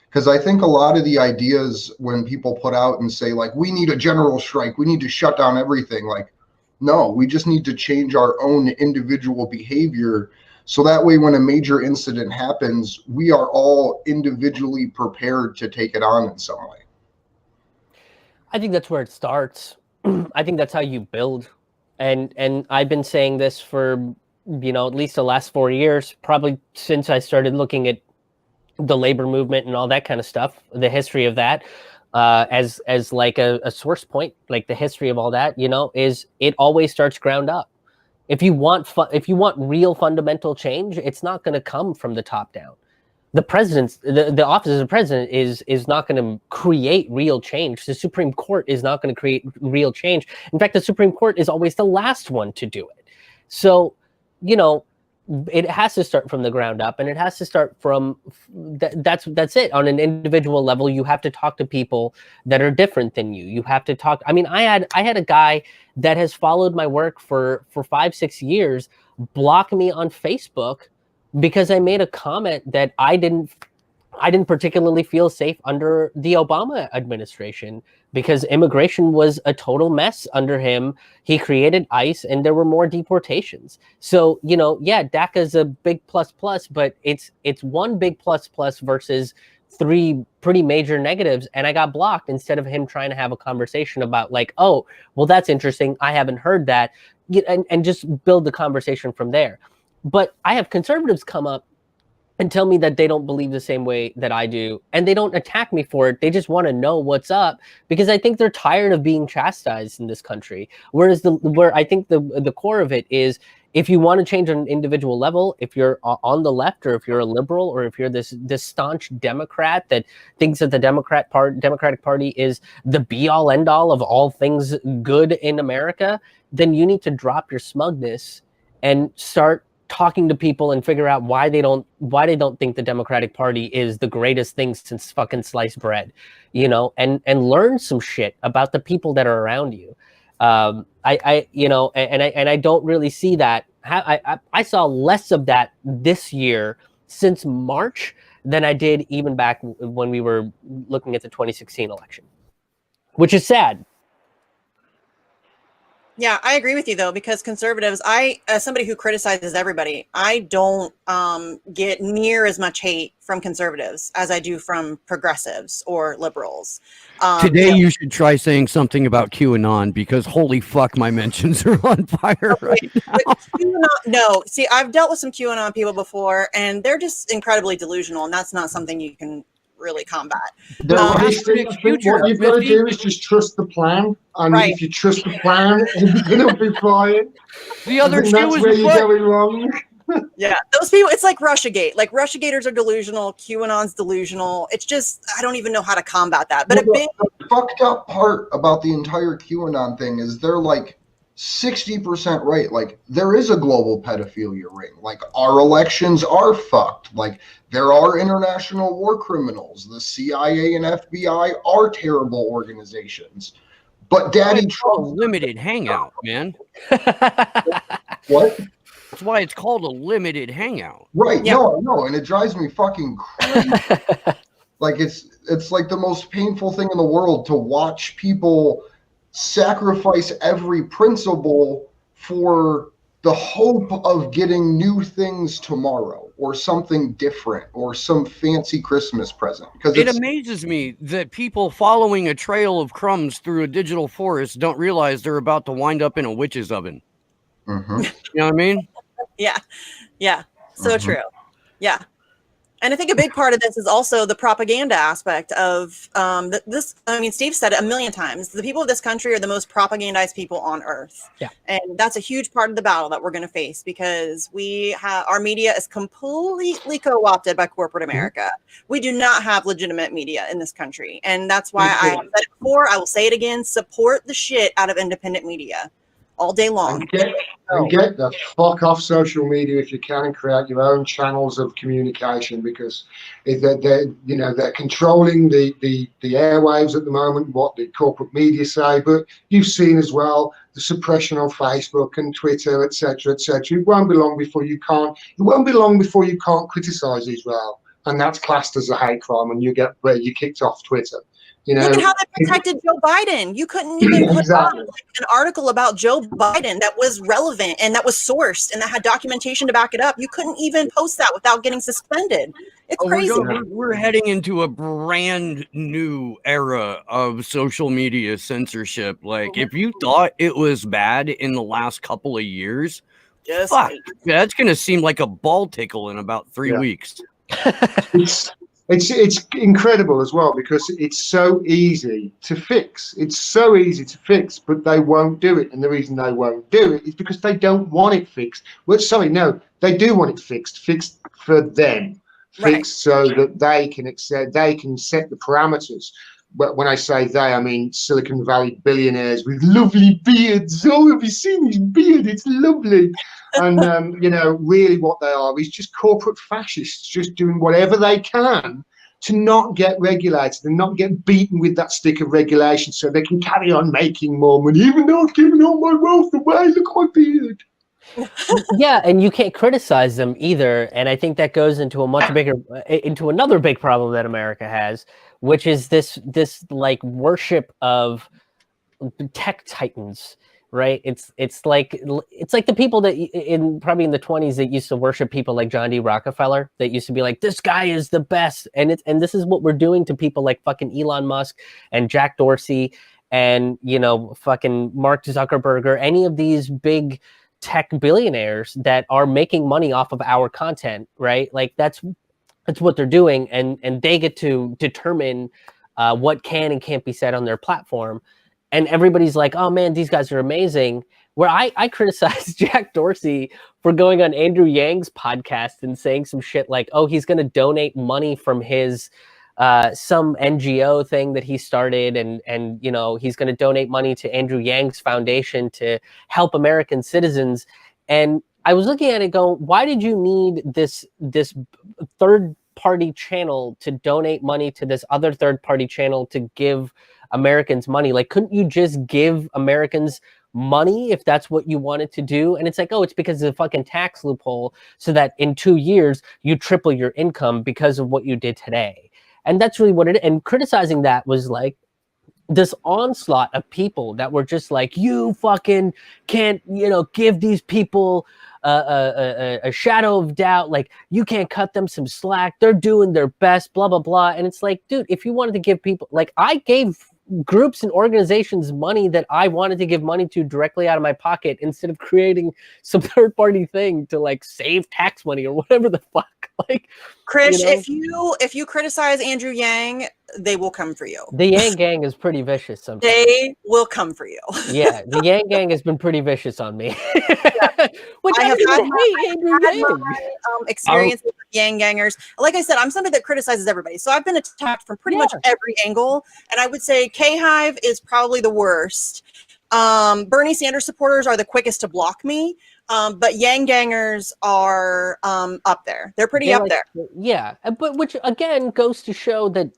Because I think a lot of the ideas when people put out and say, like, we need a general strike, we need to shut down everything, like, no, we just need to change our own individual behavior. So that way, when a major incident happens, we are all individually prepared to take it on in some way. I think that's where it starts. I think that's how you build. And I've been saying this for, you know, at least the last 4 years, probably since I started looking at the labor movement and all that kind of stuff, the history of that, as like a source point, like the history of all that, you know, is it always starts ground up. If you want real fundamental change, it's not going to come from the top down. The president's the office of the president is not going to create real change. The Supreme Court is not going to create real change. In fact, the Supreme Court is always the last one to do it. So, you know, it has to start from the ground up, and it has to start from that's it. On an individual level, you have to talk to people that are different than you. You have to talk. I mean, I had a guy that has followed my work for 5-6 years block me on Facebook because I made a comment that I didn't particularly feel safe under the Obama administration because immigration was a total mess under him. He created ICE and there were more deportations. So, you know, yeah, DACA is a big plus, but it's one big plus versus 3 pretty major negatives. And I got blocked instead of him trying to have a conversation about like, oh, well, that's interesting. I haven't heard that. And just build the conversation from there. But I have conservatives come up and tell me that they don't believe the same way that I do, and they don't attack me for it. They just want to know what's up because I think they're tired of being chastised in this country. Where I think the core of it is, if you want to change on an individual level, if you're on the left or if you're a liberal or if you're this staunch Democrat that thinks that the Democratic Party is the be all end all of all things good in America, then you need to drop your smugness and start talking to people and figure out why they don't think the Democratic Party is the greatest thing since fucking sliced bread, you know, and learn some shit about the people that are around you. I you know, and I don't really see that. I saw less of that this year since March than I did even back when we were looking at the 2016 election, which is sad. Yeah, I agree with you though, because conservatives, as somebody who criticizes everybody, I don't get near as much hate from conservatives as I do from progressives or liberals. Today you should try saying something about QAnon, because holy fuck, my mentions are on fire right now. No, see, I've dealt with some QAnon people before, and they're just incredibly delusional, and that's not something you can really combat. What you've got to do is just trust the plan, and right. If you trust the plan, it'll be fine. The other two that's is where you're going wrong. Yeah, those people, it's like Russiagate. Like Russiagators are delusional, QAnon's delusional. It's just, I don't even know how to combat that. But the fucked up part about the entire QAnon thing is they're like 60% right. Like, there is a global pedophilia ring. Like, our elections are fucked. Like, there are international war criminals. The CIA and FBI are terrible organizations. But Daddy Trump... a limited hangout, man. What? That's why it's called a limited hangout. Right. Yeah. No, and it drives me fucking crazy. Like, it's like the most painful thing in the world to watch people sacrifice every principle for the hope of getting new things tomorrow or something different or some fancy Christmas present. Because it amazes me that people following a trail of crumbs through a digital forest don't realize they're about to wind up in a witch's oven. Mm-hmm. You know what I mean? Yeah. So true. Yeah. And I think a big part of this is also the propaganda aspect of this. I mean, Steve said it a million times. The people of this country are the most propagandized people on earth. Yeah. And that's a huge part of the battle that we're going to face, because our media is completely co-opted by corporate America. We do not have legitimate media in this country. And that's why I said it before, I will say it again, support the shit out of independent media all day long. And get the fuck off social media if you can, and create your own channels of communication, because they're controlling the airwaves at the moment, what the corporate media say. But you've seen as well the suppression on Facebook and Twitter, etc., etc. It won't be long before you can't criticize Israel, and that's classed as a hate crime, and you're kicked off Twitter. Look at how they protected Joe Biden. You couldn't even put exactly. up an article about Joe Biden that was relevant and that was sourced and that had documentation to back it up. You couldn't even post that without getting suspended. It's crazy. We're heading into a brand new era of social media censorship. Like, if you thought it was bad in the last couple of years, that's going to seem like a ball tickle in about 3 weeks. It's incredible as well, because it's so easy to fix. But they won't do it. And the reason they won't do it is because they don't want it fixed. Well, sorry, no, they do want it fixed for them, fixed so that they can set the parameters. But when I say they, I mean Silicon Valley billionaires with lovely beards. Oh, have you seen his beard? It's lovely. And, really what they are is just corporate fascists, just doing whatever they can to not get regulated and not get beaten with that stick of regulation, so they can carry on making more money, even though I've given all my wealth away. Look at my beard. Yeah, and you can't criticize them either. And I think that goes into another big problem that America has, which is this like worship of tech titans. Right, it's like the people that probably in the 1920s that used to worship people like John D. Rockefeller, that used to be like, this guy is the best, and this is what we're doing to people like fucking Elon Musk and Jack Dorsey and fucking Mark Zuckerberg, or any of these big tech billionaires that are making money off of our content, right? Like that's what they're doing, and they get to determine what can and can't be said on their platform. And everybody's like, oh man, these guys are amazing. Where I criticized Jack Dorsey for going on Andrew Yang's podcast and saying some shit like, oh, he's going to donate money from his some NGO thing that he started, and he's going to donate money to Andrew Yang's foundation to help American citizens. And I was looking at it going, why did you need this third party channel to donate money to this other third party channel to give Americans money? Like, couldn't you just give Americans money if that's what you wanted to do? And it's like, oh, it's because of the fucking tax loophole, so that in 2 years you triple your income because of what you did today. And that's really what it is. And criticizing that was like this onslaught of people that were just like, you fucking can't, give these people a shadow of doubt. Like, you can't cut them some slack. They're doing their best, blah, blah, blah. And it's like, dude, if you wanted to give people, like, I gave groups and organizations money that I wanted to give money to directly out of my pocket, instead of creating some third party thing to like save tax money or whatever the fuck. Like, Krish, if you criticize Andrew Yang, they will come for you. The Yang gang is pretty vicious sometimes. They will come for you. Yeah, the Yang gang has been pretty vicious on me. Which I have had my experience with Yang gangers. Like I said, I'm somebody that criticizes everybody. So I've been attacked from pretty much every angle. And I would say K-Hive is probably the worst. Bernie Sanders supporters are the quickest to block me. But Yang gangers are up there. They're pretty up there. Yeah, but which again goes to show that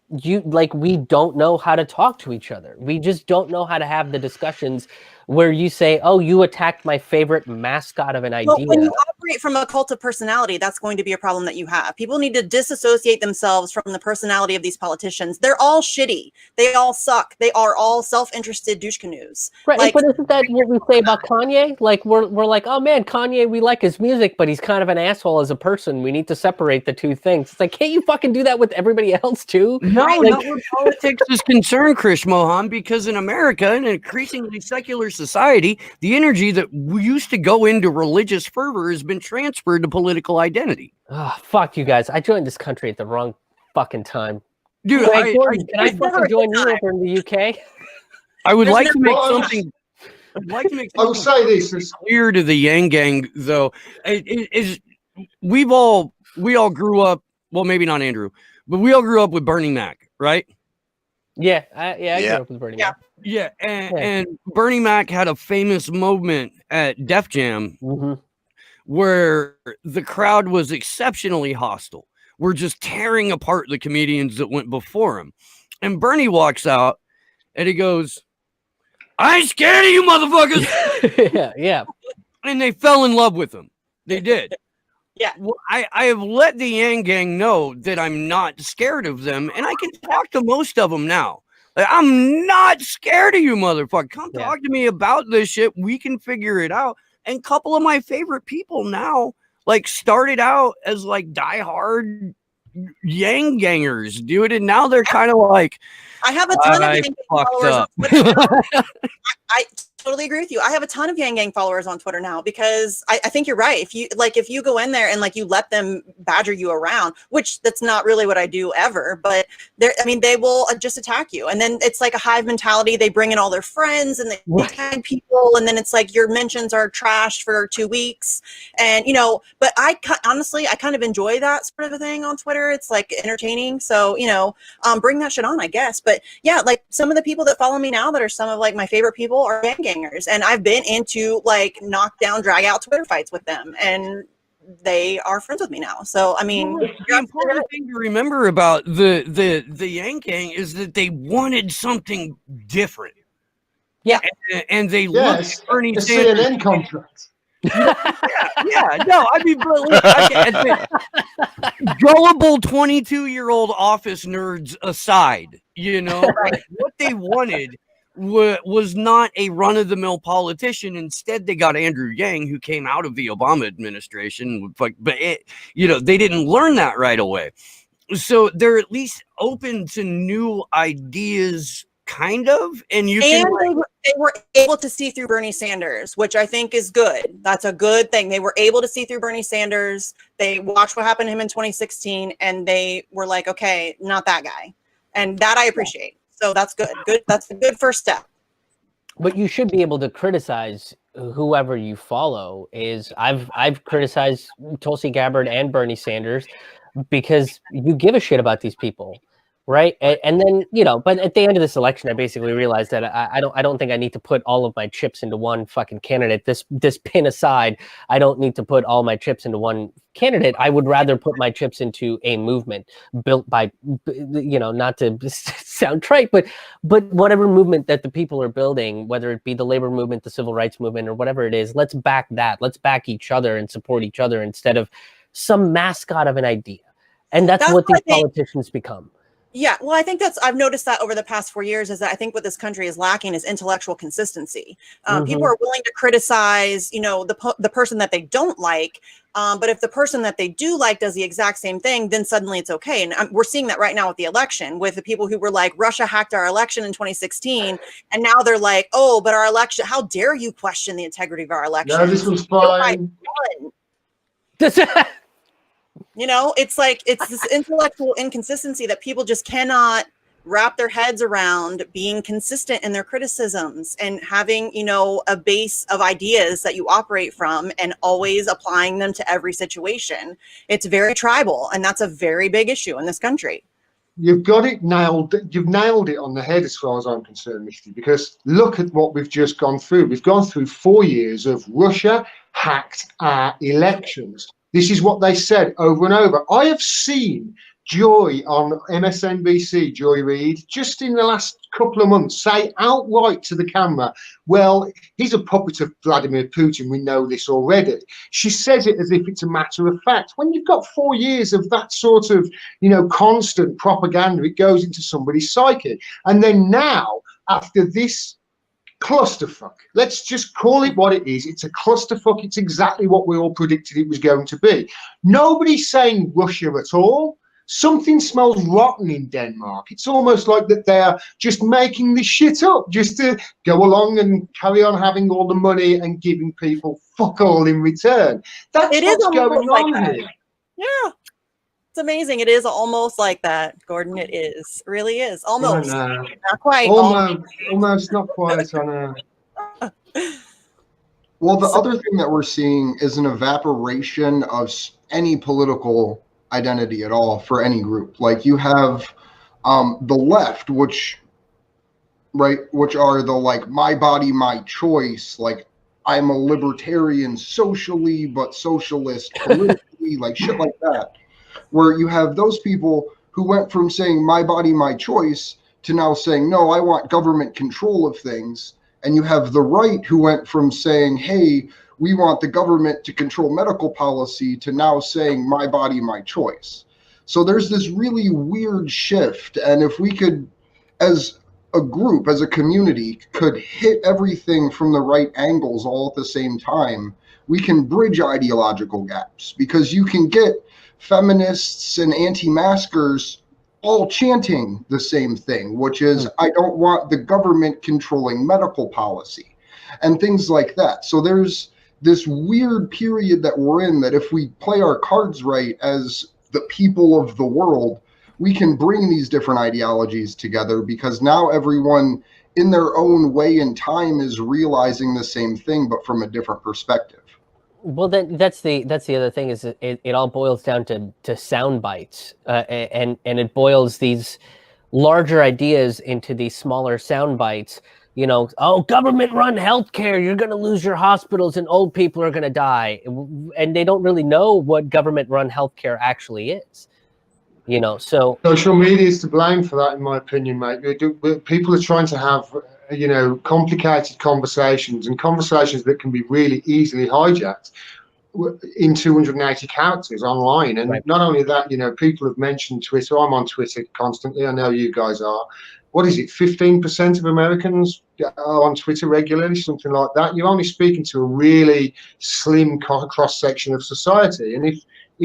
we don't know how to talk to each other. We just don't know how to have the discussions where you say, oh, you attacked my favorite mascot of an idea. Well, when you operate from a cult of personality, that's going to be a problem that you have. People need to disassociate themselves from the personality of these politicians. They're all shitty. They all suck. They are all self-interested douche canoes. Right, like, but isn't that what we say about Kanye? Like, we're like, oh man, Kanye, we like his music, but he's kind of an asshole as a person. We need to separate the two things. It's like, can't you fucking do that with everybody else too? No, not where politics is concerned, Krish Mohan, because in America, an increasingly secular society, the energy that used to go into religious fervor has been transferred to political identity. Oh, fuck you guys. I joined this country at the wrong fucking time. Dude, Wait, Gordon, can I fucking join you over in the UK? I would like to make Well, something. I'd like to make I will something say this. It's, clear to the Yang Gang, though. We all grew up. Well, maybe not Andrew, but we all grew up with Bernie Mac, right? Yeah, I grew up with Bernie Mac. Yeah, and Bernie Mac had a famous moment at Def Jam where the crowd was exceptionally hostile. We're just tearing apart the comedians that went before him. And Bernie walks out and he goes, "I ain't scared of you motherfuckers." yeah. And they fell in love with him. They did. Yeah. Well, I have let the Yang Gang know that I'm not scared of them, and I can talk to most of them now. Like, I'm not scared of you, motherfucker. Come talk to me about this shit. We can figure it out. And a couple of my favorite people now, like, started out as like diehard Yang Gangers, dude, and now they're kind of like, I have a ton of Yang Gang followers on Twitter now. I totally agree with you. I have a ton of Yang Gang followers on Twitter now because I think you're right. If you go in there and like you let them badger you around, which that's not really what I do ever, but they will just attack you. And then it's like a hive mentality. They bring in all their friends and they tag people, and then it's like your mentions are trashed for 2 weeks. And but honestly, I kind of enjoy that sort of a thing on Twitter. It's like entertaining. So bring that shit on, I guess. But yeah, like some of the people that follow me now that are some of like my favorite people are Yang Gangers, and I've been into like knockdown, drag out Twitter fights with them, and they are friends with me now. So I mean, the important thing to remember about the Yang Gang is that they wanted something different. Yeah, and they looked at Bernie the Sanders. CNN contract. No, I mean, gullible 22-year-old office nerds aside, what they wanted was not a run-of-the-mill politician. Instead, they got Andrew Yang, who came out of the Obama administration. But they didn't learn that right away. So they're at least open to new ideas, kind of. And they were able to see through Bernie Sanders, which I think is good. That's a good thing. They were able to see through Bernie Sanders. They watched what happened to him in 2016, and they were like, okay, not that guy. And that I appreciate. So that's good. That's a good first step. But you should be able to criticize whoever you follow. I've criticized Tulsi Gabbard and Bernie Sanders because you give a shit about these people, right? And then but at the end of this election, I basically realized that I don't think I need to put all of my chips into one fucking candidate. This pin aside, I don't need to put all my chips into one candidate. I would rather put my chips into a movement built by, not to sound trite, but whatever movement that the people are building, whether it be the labor movement, the civil rights movement, or whatever it is, let's back that. Let's back each other and support each other instead of some mascot of an idea. And that's what these politicians become. Yeah, well, I think I've noticed that over the past 4 years is that I think what this country is lacking is intellectual consistency. People are willing to criticize, the person that they don't like. But if the person that they do like does the exact same thing, then suddenly it's okay. And we're seeing that right now with the election, with the people who were like, Russia hacked our election in 2016. And now they're like, oh, but our election, how dare you question the integrity of our election? No, this was fine. It's like, it's this intellectual inconsistency that people just cannot wrap their heads around, being consistent in their criticisms and having, a base of ideas that you operate from and always applying them to every situation. It's very tribal, and that's a very big issue in this country. You've got it nailed. You've nailed it on the head as far as I'm concerned, Misty, because look at what we've just gone through. We've gone through 4 years of Russia hacked our elections. This is what they said over and over. I have seen Joy on MSNBC, Joy Reid, just in the last couple of months say outright to the camera, well, he's a puppet of Vladimir Putin. We know this already. She says it as if it's a matter of fact. When you've got 4 years of that sort of, constant propaganda, it goes into somebody's psyche. And then now, after this clusterfuck, let's just call it what it is. It's a clusterfuck. It's exactly what we all predicted it was going to be. Nobody's saying Russia at all. something smells rotten in Denmark. It's almost like that they're just making this shit up just to go along and carry on having all the money and giving people fuck all in return. That's what's going on here. Yeah. It's amazing. It is almost like that, Gordon. It is. It really is. Almost. Not quite. Almost not quite. I know. Well, the other thing that we're seeing is an evaporation of any political identity at all for any group. Like you have the left, which are the like my body, my choice. Like I'm a libertarian socially, but socialist politically, like shit like that. Where you have those people who went from saying my body, my choice to now saying, no, I want government control of things. And you have the right who went from saying, hey, we want the government to control medical policy to now saying my body, my choice. So there's this really weird shift. And if we could, as a group, as a community, could hit everything from the right angles all at the same time, we can bridge ideological gaps, because you can get feminists and anti-maskers all chanting the same thing, which is, I don't want the government controlling medical policy and things like that. So there's this weird period that we're in that if we play our cards right as the people of the world, we can bring these different ideologies together, because now everyone in their own way and time is realizing the same thing, but from a different perspective. Well, then that's the other thing, is it all boils down to sound bites, and it boils these larger ideas into these smaller sound bites. You know, oh, government-run healthcare, you're going to lose your hospitals and old people are going to die, and they don't really know what government-run healthcare actually is. You know, so social media is to blame for that, in my opinion, mate. People are trying to have, you know, complicated conversations, and conversations that can be really easily hijacked in 280 characters online. And not only that, you know, people have mentioned Twitter. I'm on Twitter constantly. I know you guys are. What is it? 15% of Americans are on Twitter regularly, something like that. You're only speaking to a really slim cross section of society. And if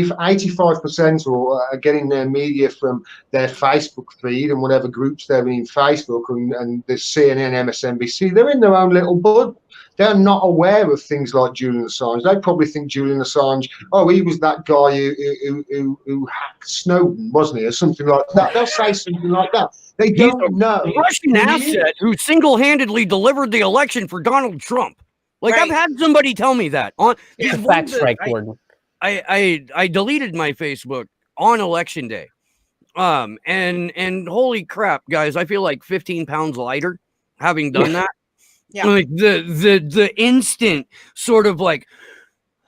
85% are getting their media from their Facebook feed and whatever groups they're in Facebook and the CNN, MSNBC, they're in their own little bubble. They're not aware of things like Julian Assange. They probably think Julian Assange, oh, he was that guy who hacked Snowden, wasn't he, or something like that. They'll say something like that. They don't know. Russian asset who single-handedly delivered the election for Donald Trump. Like, I've had somebody tell me that. It's a fact strike, Gordon. I deleted my Facebook on election day. And holy crap, guys, I feel like 15 pounds lighter having done that. Yeah. Like the instant sort of like,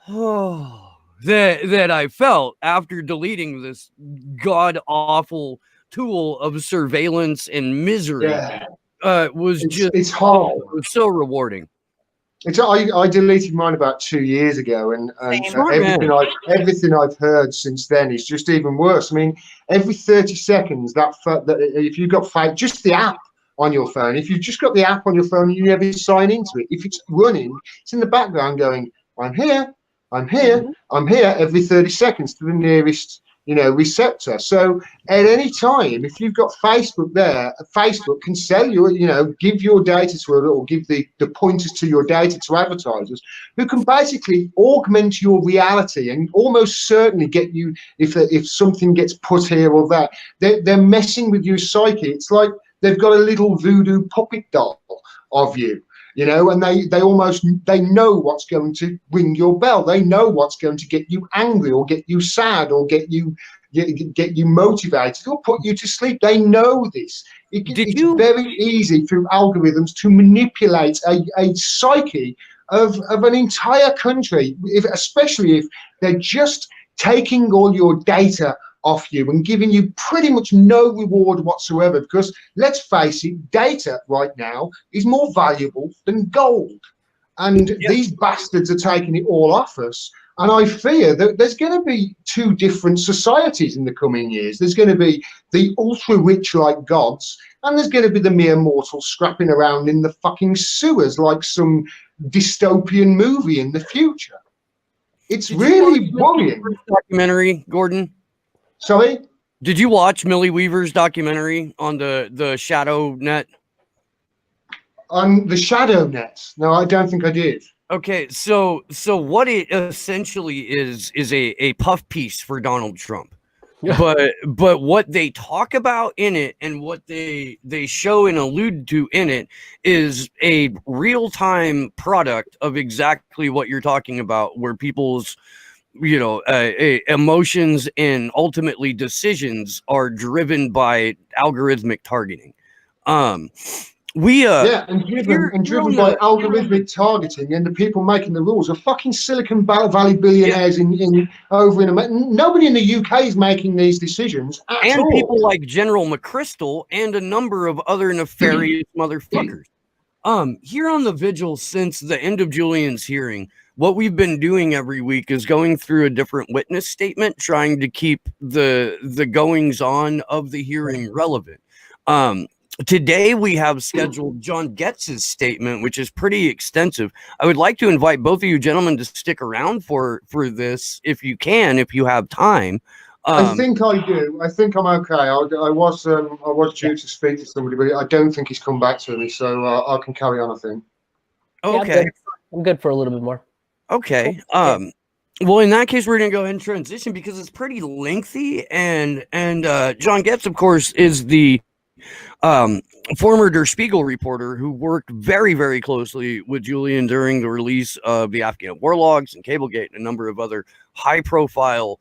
oh, that I felt after deleting this god awful tool of surveillance and misery it's hard. It was so rewarding. I deleted mine about 2 years ago, and everything I've heard since then is just even worse. I mean, every 30 seconds, that if you've got just the app on your phone, if you've just got the app on your phone, you never sign into it. If it's running, it's in the background going, I'm here, I'm here, I'm here, every 30 seconds to the nearest, you know, receptor. So at any time, if you've got Facebook there, Facebook can sell you, you know, give your data to it, or give the pointers to your data to advertisers who can basically augment your reality and almost certainly get you, if something gets put here or that, they're messing with your psyche. It's like they've got a little voodoo puppet doll of you. You know, and they know what's going to ring your bell. They know what's going to get you angry or get you sad or get you motivated or put you to sleep. They know this. It's very easy through algorithms to manipulate a psyche of an entire country, especially if they're just taking all your data off you and giving you pretty much no reward whatsoever, because let's face it, data right now is more valuable than gold, and these bastards are taking it all off us. And I fear that there's going to be two different societies in the coming years. There's going to be the ultra rich like gods, and there's going to be the mere mortals scrapping around in the fucking sewers like some dystopian movie in the future. It's really worrying. Documentary, Gordon. Sorry? Did you watch Millie Weaver's documentary on the Shadow Net? On the Shadow Net? No, I don't think I did. Okay, so what it essentially is a puff piece for Donald Trump. But what they talk about in it and what they show and allude to in it is a real-time product of exactly what you're talking about, where people's emotions and ultimately decisions are driven by algorithmic targeting. And driven by algorithmic targeting, and the people making the rules are fucking Silicon Valley billionaires in America. Nobody in the UK is making these decisions at all. People like General McChrystal and a number of other nefarious motherfuckers. Here on the Vigil, since the end of Julian's hearing, what we've been doing every week is going through a different witness statement, trying to keep the goings on of the hearing relevant. Today we have scheduled John Goetz's statement, which is pretty extensive. I would like to invite both of you gentlemen to stick around for this, if you can, if you have time. I think I do. I think I'm okay. I was due to speak to somebody, but I don't think he's come back to me, so I can carry on, I think. Okay. Yeah, I'm good for a little bit more. Okay. Well, in that case, we're going to go ahead and transition because it's pretty lengthy, and John Goetz, of course, is the former Der Spiegel reporter who worked very, very closely with Julian during the release of the Afghan war logs and Cablegate and a number of other high-profile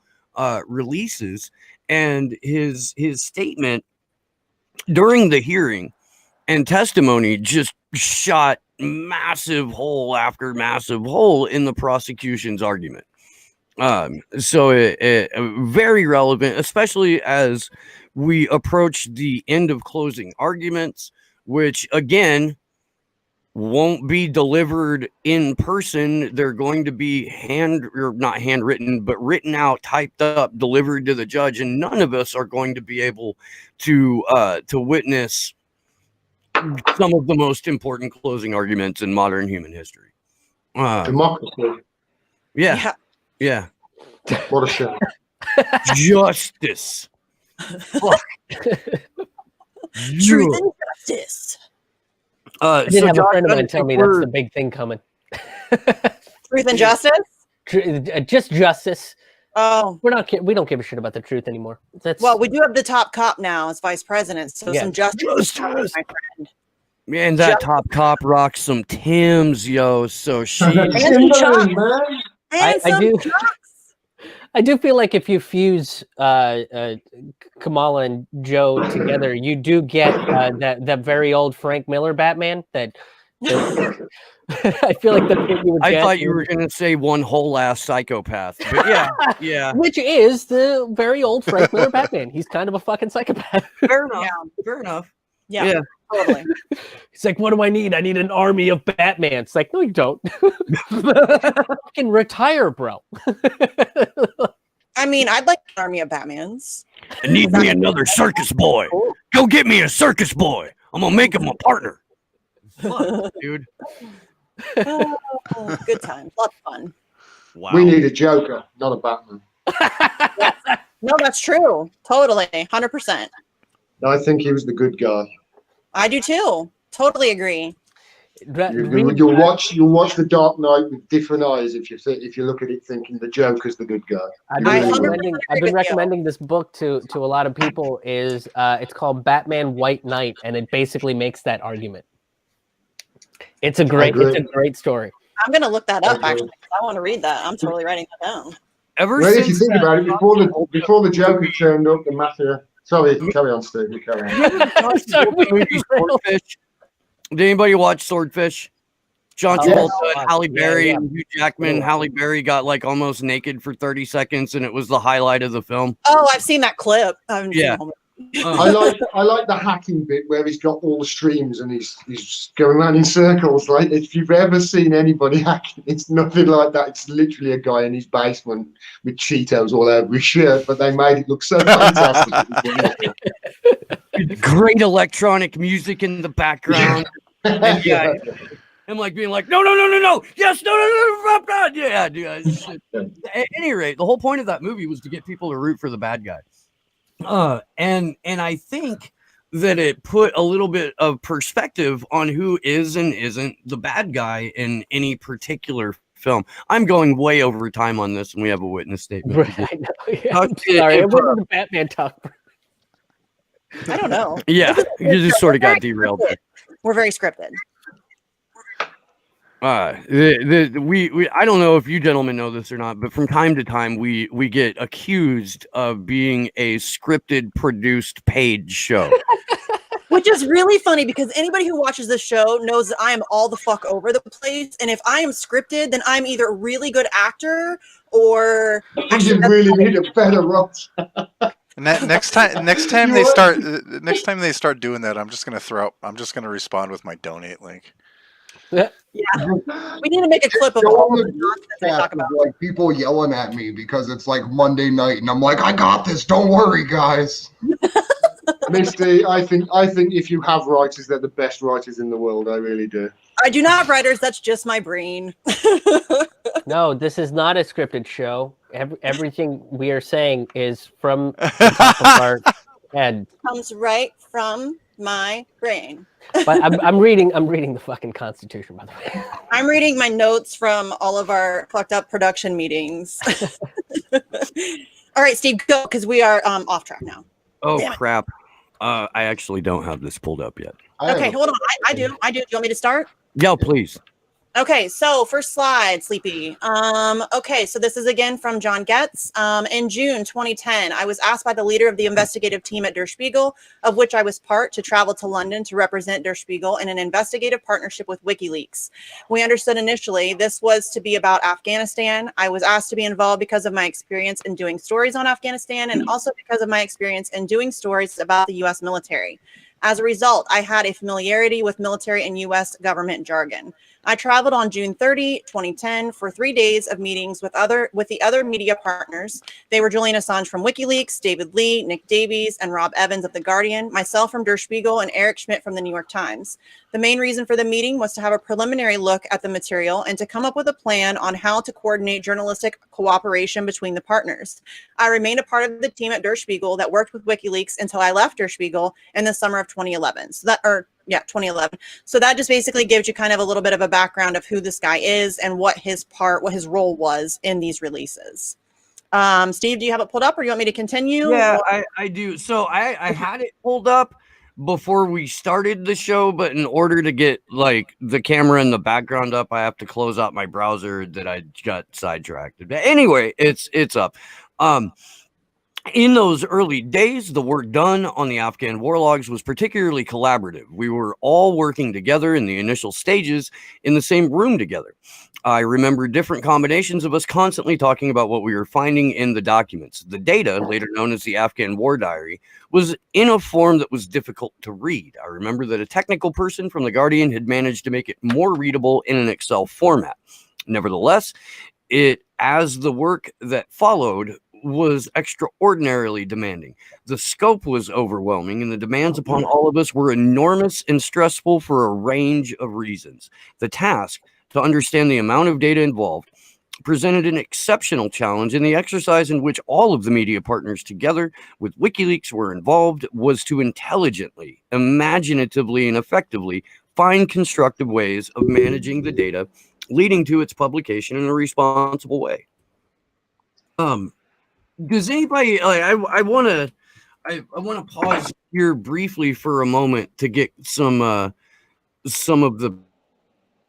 releases. And his statement during the hearing and testimony just shot massive hole after massive hole in the prosecution's argument. So it very relevant, especially as we approach the end of closing arguments, which again won't be delivered in person. They're going to be not handwritten, but written out, typed up, delivered to the judge, and none of us are going to be able to witness some of the most important closing arguments in modern human history. Democracy. Yeah. What a shame. Justice. Fuck. Truth and justice. I did have a friend of mine tell me that's the big thing coming. Truth and justice? Just justice. Oh, we don't give a shit about the truth anymore. Well, we do have the top cop now as vice president, so some justice, my friend. Man, that top cop rocks some Timbs, yo. So she. I do feel like if you fuse Kamala and Joe together, you do get that very old Frank Miller Batman. I feel like that's what you would get. I thought you were going to say one whole ass psychopath, but yeah. Which is the very old Frank Miller Batman. He's kind of a fucking psychopath. Fair enough. Yeah. Totally. He's like, what do I need? I need an army of Batman. It's like, no, you don't. Fucking retire, bro. I mean, I'd like an army of Batmans. I need me another circus boy. Go get me a circus boy. I'm gonna make him a partner. Fuck, dude. Good times. Lots of fun. Wow. We need a Joker, not a Batman. No, that's true. Totally. 100%. I think he was the good guy. I do too. Totally agree. You'll watch The Dark Knight with different eyes if you look at it thinking the Joker's the good guy. I've been recommending this book to a lot of people. It's called Batman White Knight, and it basically makes that argument. It's a great story. I'm gonna look that up actually. I want to read that. I'm totally writing that down. If you think about it, before the Joker turned up, the mafia. Sorry, carry on, Steve. You carry on. Swordfish. Did anybody watch Swordfish? John Travolta, Halle Berry, and Hugh Jackman. Halle Berry got like almost naked for 30 seconds, and it was the highlight of the film. Oh, I've seen that clip. I like the hacking bit where he's got all the streams and he's going around in circles. Like, if you've ever seen anybody hacking, it's nothing like that. It's literally a guy in his basement with Cheetos all over his shirt, but they made it look so fantastic. Great electronic music in the background. And I'm like being like, no, yes, no, yeah, dude. At any rate, the whole point of that movie was to get people to root for the bad guy. And I think that it put a little bit of perspective on who is and isn't the bad guy in any particular film. I'm going way over time on this, and we have a witness statement. Right, I know. Yeah, I'm sorry. When did the Batman talk? I don't know. Yeah, you just sort of got derailed. We're very scripted. We I don't know if you gentlemen know this or not, but from time to time we get accused of being a scripted, produced, paid show. Which is really funny because anybody who watches this show knows that I am all the fuck over the place. And if I am scripted, then I'm either a really good actor or you really need a better role. Next time they start doing that, I'm just gonna respond with my donate link. Yeah, we need to make a clip of all the nonsense they talk about. Like people yelling at me because it's like Monday night, and I'm like, I got this. Don't worry, guys. Misty, I think if you have writers, they're the best writers in the world. I really do. I do not have writers. That's just my brain. No, this is not a scripted show. Everything we are saying is from the top of our head. Comes right from my brain. But I'm reading the fucking Constitution, by the way. I'm reading my notes from all of our fucked up production meetings. All right, Steve, go, because we are off track now. Oh, crap. I actually don't have this pulled up yet. Okay, hold on. I do. Do you want me to start? Yeah, please. Okay, so first slide, Sleepy. Okay, so this is again from John Goetz. In June 2010, I was asked by the leader of the investigative team at Der Spiegel, of which I was part, to travel to London to represent Der Spiegel in an investigative partnership with WikiLeaks. We understood initially this was to be about Afghanistan. I was asked to be involved because of my experience in doing stories on Afghanistan and also because of my experience in doing stories about the U.S. military. As a result, I had a familiarity with military and U.S. government jargon. I traveled on June 30, 2010 for 3 days of meetings with the other media partners. They were Julian Assange from WikiLeaks, David Lee, Nick Davies, and Rob Evans of The Guardian, myself from Der Spiegel, and Eric Schmidt from The New York Times. The main reason for the meeting was to have a preliminary look at the material and to come up with a plan on how to coordinate journalistic cooperation between the partners. I remained a part of the team at Der Spiegel that worked with WikiLeaks until I left Der Spiegel in the summer of 2011. 2011. So that just basically gives you kind of a little bit of a background of who this guy is and what his role was in these releases. Steve, do you have it pulled up or do you want me to continue? Yeah, I do. So I had it pulled up before we started the show, but in order to get like the camera and the background up, I have to close out my browser that I got sidetracked. But anyway, it's up. In those early days, the work done on the Afghan war logs was particularly collaborative. We were all working together in the initial stages in the same room together. I remember different combinations of us constantly talking about what we were finding in the documents. The data, later known as the Afghan War Diary, was in a form that was difficult to read. I remember that a technical person from The Guardian had managed to make it more readable in an Excel format. Nevertheless, as the work that followed was extraordinarily demanding. The scope was overwhelming, and the demands upon all of us were enormous and stressful for a range of reasons. The task to understand the amount of data involved presented an exceptional challenge, and the exercise in which all of the media partners together with WikiLeaks were involved was to intelligently, imaginatively, and effectively find constructive ways of managing the data, leading to its publication in a responsible way. Does anybody I want to pause here briefly for a moment to get some of the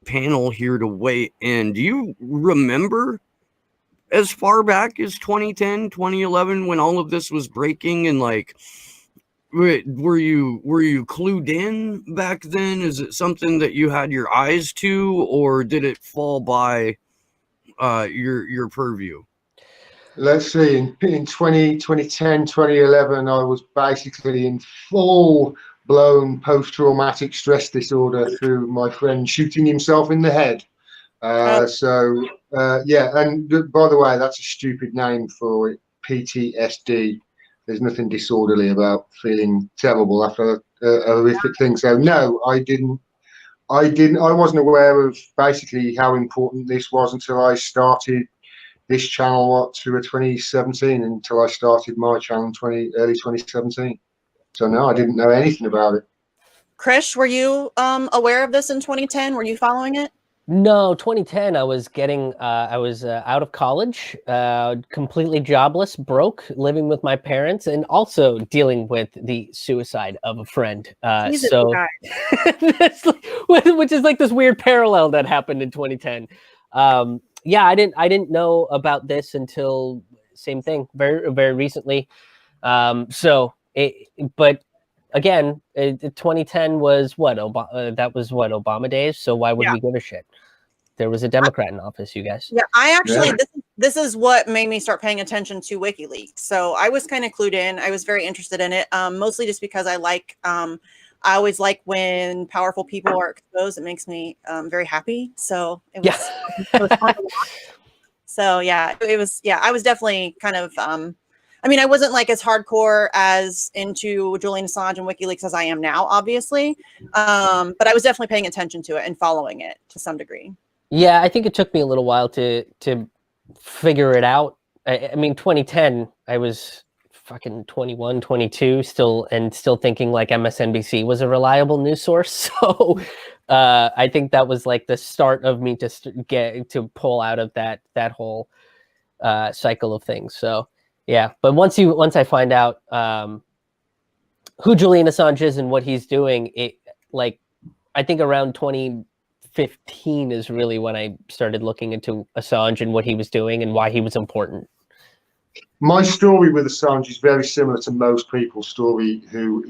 panel here to weigh in. Do you remember as far back as 2010, 2011 when all of this was breaking, and like were you clued in back then? Is it something that you had your eyes to, or did it fall by your purview? Let's see, in 2010, 2011, I was basically in full-blown post-traumatic stress disorder through my friend shooting himself in the head. Yeah, and by the way, that's a stupid name for it, PTSD. There's nothing disorderly about feeling terrible after a horrific thing. So no, I wasn't aware of basically how important this was until I started this channel to 2017 until I started my channel early 2017. So no, I didn't know anything about it. Krish, were you aware of this in 2010? Were you following it? No, 2010, I was out of college, completely jobless, broke, living with my parents, and also dealing with the suicide of a friend. Jesus, So, which is like this weird parallel that happened in 2010. Yeah, I didn't know about this until same thing, very, very recently. But again, 2010 was what that was what Obama days. So why would we give a shit? There was a Democrat in office, you guys. Yeah, I actually, this is what made me start paying attention to WikiLeaks. So I was kind of clued in. I was very interested in it, mostly just because I always like when powerful people are exposed. It makes me very happy. So it was, it was fun to watch. So yeah, I was definitely kind of, I mean, I wasn't like as hardcore as into Julian Assange and WikiLeaks as I am now, obviously. But I was definitely paying attention to it and following it to some degree. Yeah, I think it took me a little while to figure it out. I mean, 2010, I was fucking 21, 22, still thinking like MSNBC was a reliable news source. So I think that was like the start of me to pull out of that whole cycle of things. So yeah, but once I find out who Julian Assange is and what he's doing, I think around 2015 is really when I started looking into Assange and what he was doing and why he was important. My story with Assange is very similar to most people's story who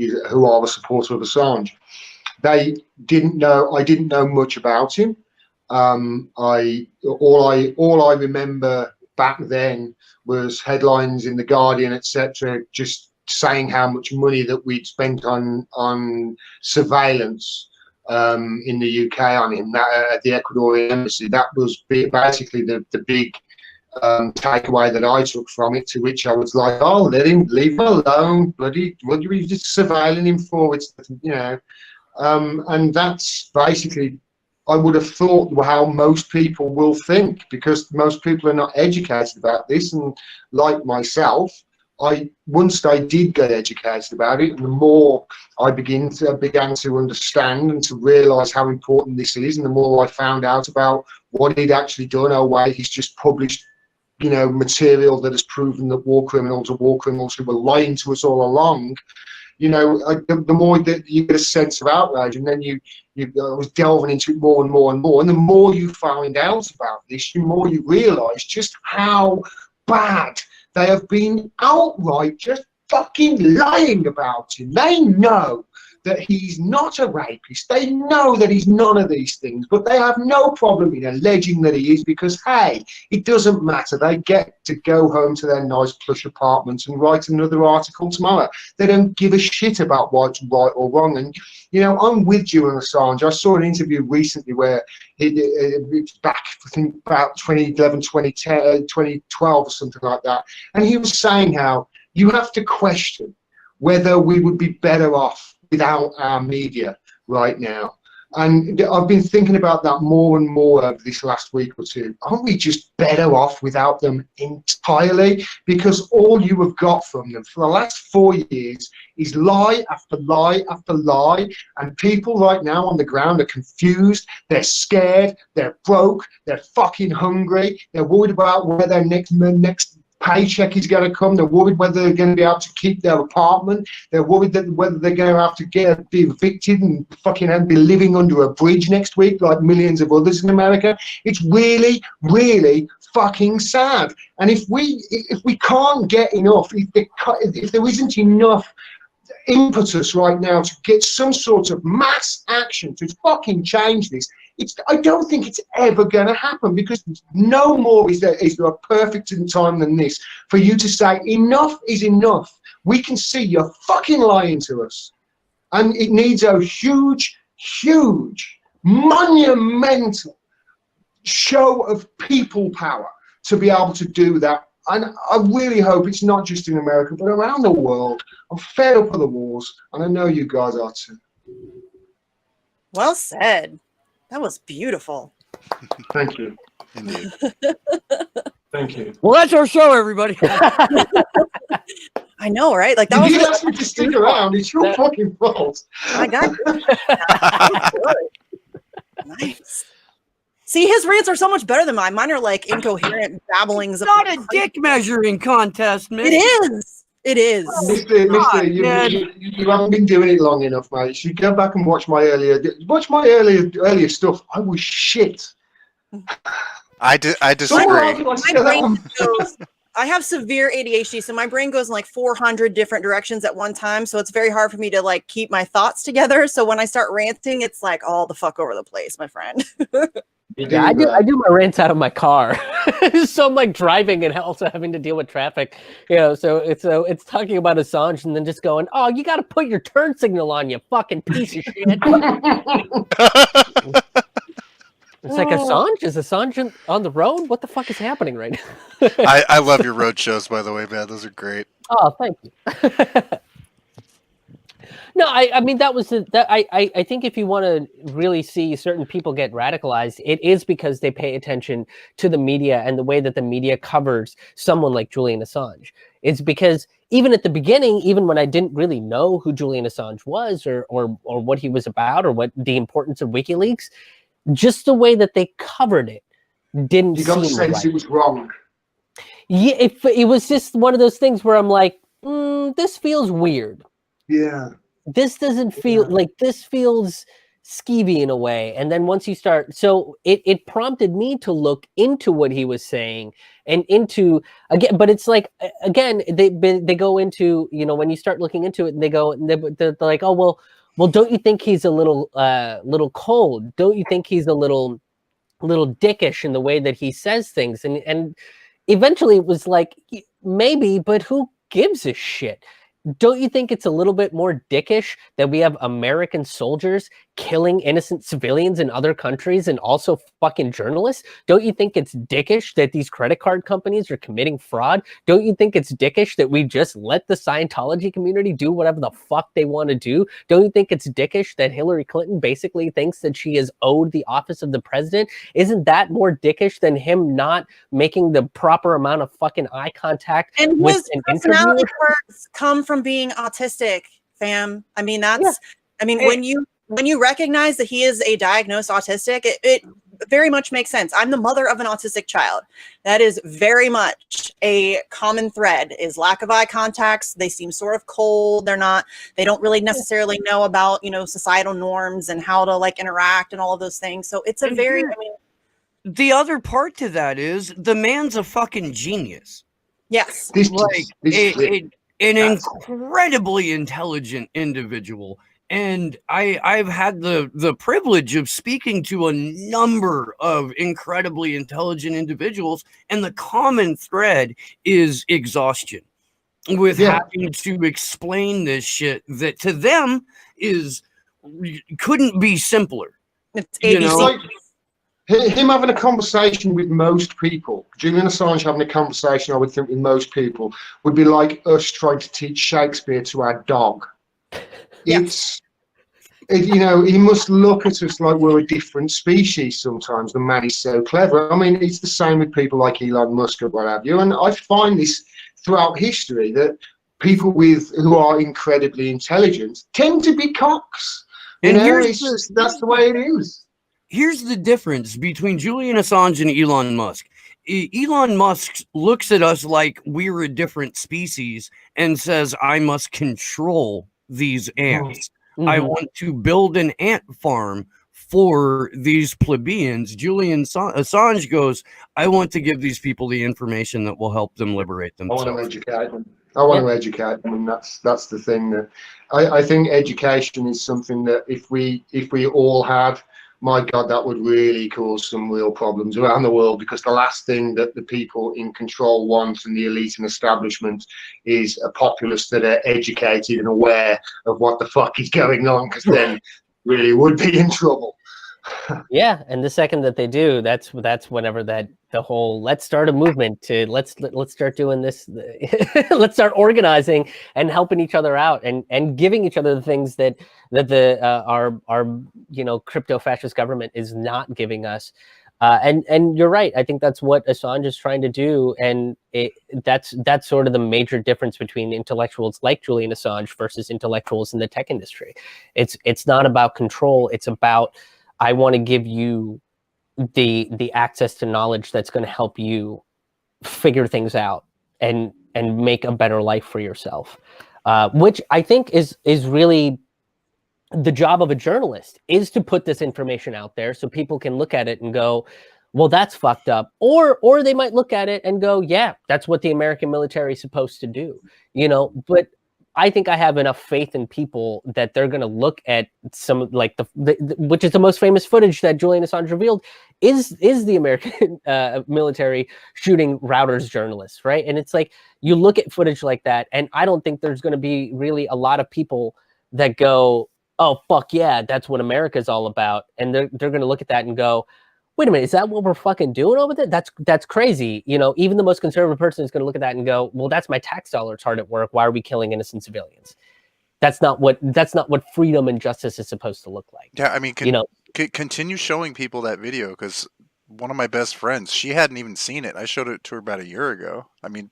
are a supporter of Assange. I didn't know much about him. All I remember back then was headlines in the Guardian, etc., just saying how much money that we'd spent on surveillance in the UK on him at the Ecuadorian embassy. That was basically the big takeaway that I took from it, to which I was like, oh, leave him alone, bloody, what are you just surveilling him for? It's, you know, and that's basically, I would have thought, how most people will think, because most people are not educated about this. And like myself, once I did get educated about it, and the more I began to understand and to realise how important this is, and the more I found out about what he'd actually done, he's just published, you know, material that has proven that war criminals are war criminals who were lying to us all along. You know, the more that you get a sense of outrage, and then I was delving into it more and more and more, and the more you find out about this, the more you realise just how bad they have been outright just fucking lying about him. They know that he's not a rapist. They know that he's none of these things, but they have no problem in alleging that he is, because, hey, it doesn't matter. They get to go home to their nice plush apartments and write another article tomorrow. They don't give a shit about what's right or wrong. And, you know, I'm with Julian Assange. I saw an interview recently where it's back, I think, about 2011, 2010, 2012 or something like that. And he was saying how you have to question whether we would be better off without our media right now. And I've been thinking about that more and more over this last week or two. Aren't we just better off without them entirely? Because all you have got from them for the last 4 years is lie after lie after lie. And people right now on the ground are confused. They're scared. They're broke. They're fucking hungry. They're worried about where their next paycheck is going to come. They're worried whether they're going to be able to keep their apartment. They're worried that whether they're going to have to be evicted and fucking be living under a bridge next week like millions of others in America. It's really, really fucking sad. And if we can't get enough, if there isn't enough impetus right now to get some sort of mass action to fucking change this, I don't think it's ever going to happen, because no more is there a perfect time than this for you to say enough is enough. We can see you're fucking lying to us, and it needs a huge, huge, monumental show of people power to be able to do that. And I really hope it's not just in America, but around the world. I'm fed up with the wars, and I know you guys are too. Well said. That was beautiful. Thank you. Indeed. Thank you. Well, that's our show, everybody. I know, right? Like that was You asked me to stick around. It's your fucking fault. I got you. Nice. See, his rants are so much better than mine. Mine are like incoherent babblings. It's not a dick measuring contest, man. It is. It is. Mister, you haven't been doing it long enough, mate. You should go back and watch my earlier stuff. I was shit. I disagree. My brain goes, I have severe ADHD, so my brain goes in like 400 different directions at one time. So it's very hard for me to like keep my thoughts together. So when I start ranting, it's like all the fuck over the place, my friend. Yeah, I do my rants out of my car. So I'm like driving and also having to deal with traffic, you know. So it's talking about Assange and then just going, "Oh, you got to put your turn signal on, you fucking piece of shit." It's like Assange? Is Assange on the road? What the fuck is happening right now? I love your road shows, by the way, man. Those are great. Oh, thank you. No, I mean that was I think if you want to really see certain people get radicalized, it is because they pay attention to the media and the way that the media covers someone like Julian Assange. It's because even at the beginning, even when I didn't really know who Julian Assange was or what he was about or what the importance of WikiLeaks, just the way that they covered it didn't. You got the seem sense right. it was wrong. Yeah, it was just one of those things where I'm like, this feels weird. Yeah. This doesn't feel like this feels skeevy in a way. And then once you start, so it prompted me to look into what he was saying and into again, but it's like, again, they go into, you know, when you start looking into it and they go, they're like, oh, well, don't you think he's a little cold? Don't you think he's a little dickish in the way that he says things? And eventually it was like, maybe, but who gives a shit? Don't you think it's a little bit more dickish that we have American soldiers killing innocent civilians in other countries and also fucking journalists? Don't you think it's dickish that these credit card companies are committing fraud? Don't you think it's dickish that we just let the Scientology community do whatever the fuck they want to do? Don't you think it's dickish that Hillary Clinton basically thinks that she is owed the office of the president? Isn't that more dickish than him not making the proper amount of fucking eye contact and with his an personality interviewer? quirks come from being autistic, fam. I mean, that's, Yeah. I mean, when you recognize that he is a diagnosed autistic, it very much makes sense. I'm the mother of an autistic child. That is very much a common thread, is lack of eye contacts. They seem sort of cold. They don't really necessarily know about, you know, societal norms and how to like interact and all of those things. So it's a very, I mean, the other part to that is the man's a fucking genius. yes. An incredibly intelligent individual. And I've had the privilege of speaking to a number of incredibly intelligent individuals, and the common thread is exhaustion with having to explain this shit that to them couldn't be simpler. It's You ABC. know? Like him having a conversation with most people, Julian Assange having a conversation, I would think, with most people would be like us trying to teach Shakespeare to our dog. You know, he must look at us like we're a different species sometimes. The man is so clever. I mean, it's the same with people like Elon Musk or what have you. And I find this throughout history that people who are incredibly intelligent tend to be cocks. And That's the way it is. Here's the difference between Julian Assange and Elon Musk. Elon Musk looks at us like we're a different species and says, I must control these ants. Mm-hmm. I want to build an ant farm for these plebeians. Julian Assange goes, I want to give these people the information that will help them liberate themselves. I want to educate them, and that's the thing that I think education is something that if we all had, my God, that would really cause some real problems around the world, because the last thing that the people in control want and the elite and establishment is a populace that are educated and aware of what the fuck is going on, because then really would be in trouble. Yeah, and the second that they do, that's whenever the whole let's start a movement to let's start doing this, let's start organizing and helping each other out and giving each other the things that our you know, crypto fascist government is not giving us. And you're right. I think that's what Assange is trying to do, and that's sort of the major difference between intellectuals like Julian Assange versus intellectuals in the tech industry. It's not about control. It's about, I want to give you the access to knowledge that's going to help you figure things out and make a better life for yourself, which I think is really the job of a journalist, is to put this information out there so people can look at it and go, well, that's fucked up. Or they might look at it and go, yeah, that's what the American military is supposed to do, but I think I have enough faith in people that they're going to look at some, like the which is the most famous footage that Julian Assange revealed, is the American military shooting Reuters journalists, right? And it's like, you look at footage like that, and I don't think there's going to be really a lot of people that go, oh, fuck yeah, that's what America's all about. And they're going to look at that and go, wait a minute, is that what we're fucking doing over there? That's crazy. Even the most conservative person is going to look at that and go, well, that's my tax dollars hard at work. Why are we killing innocent civilians? That's not what freedom and justice is supposed to look like. Yeah, I mean, continue showing people that video, because one of my best friends, she hadn't even seen it. I showed it to her about a year ago. I mean,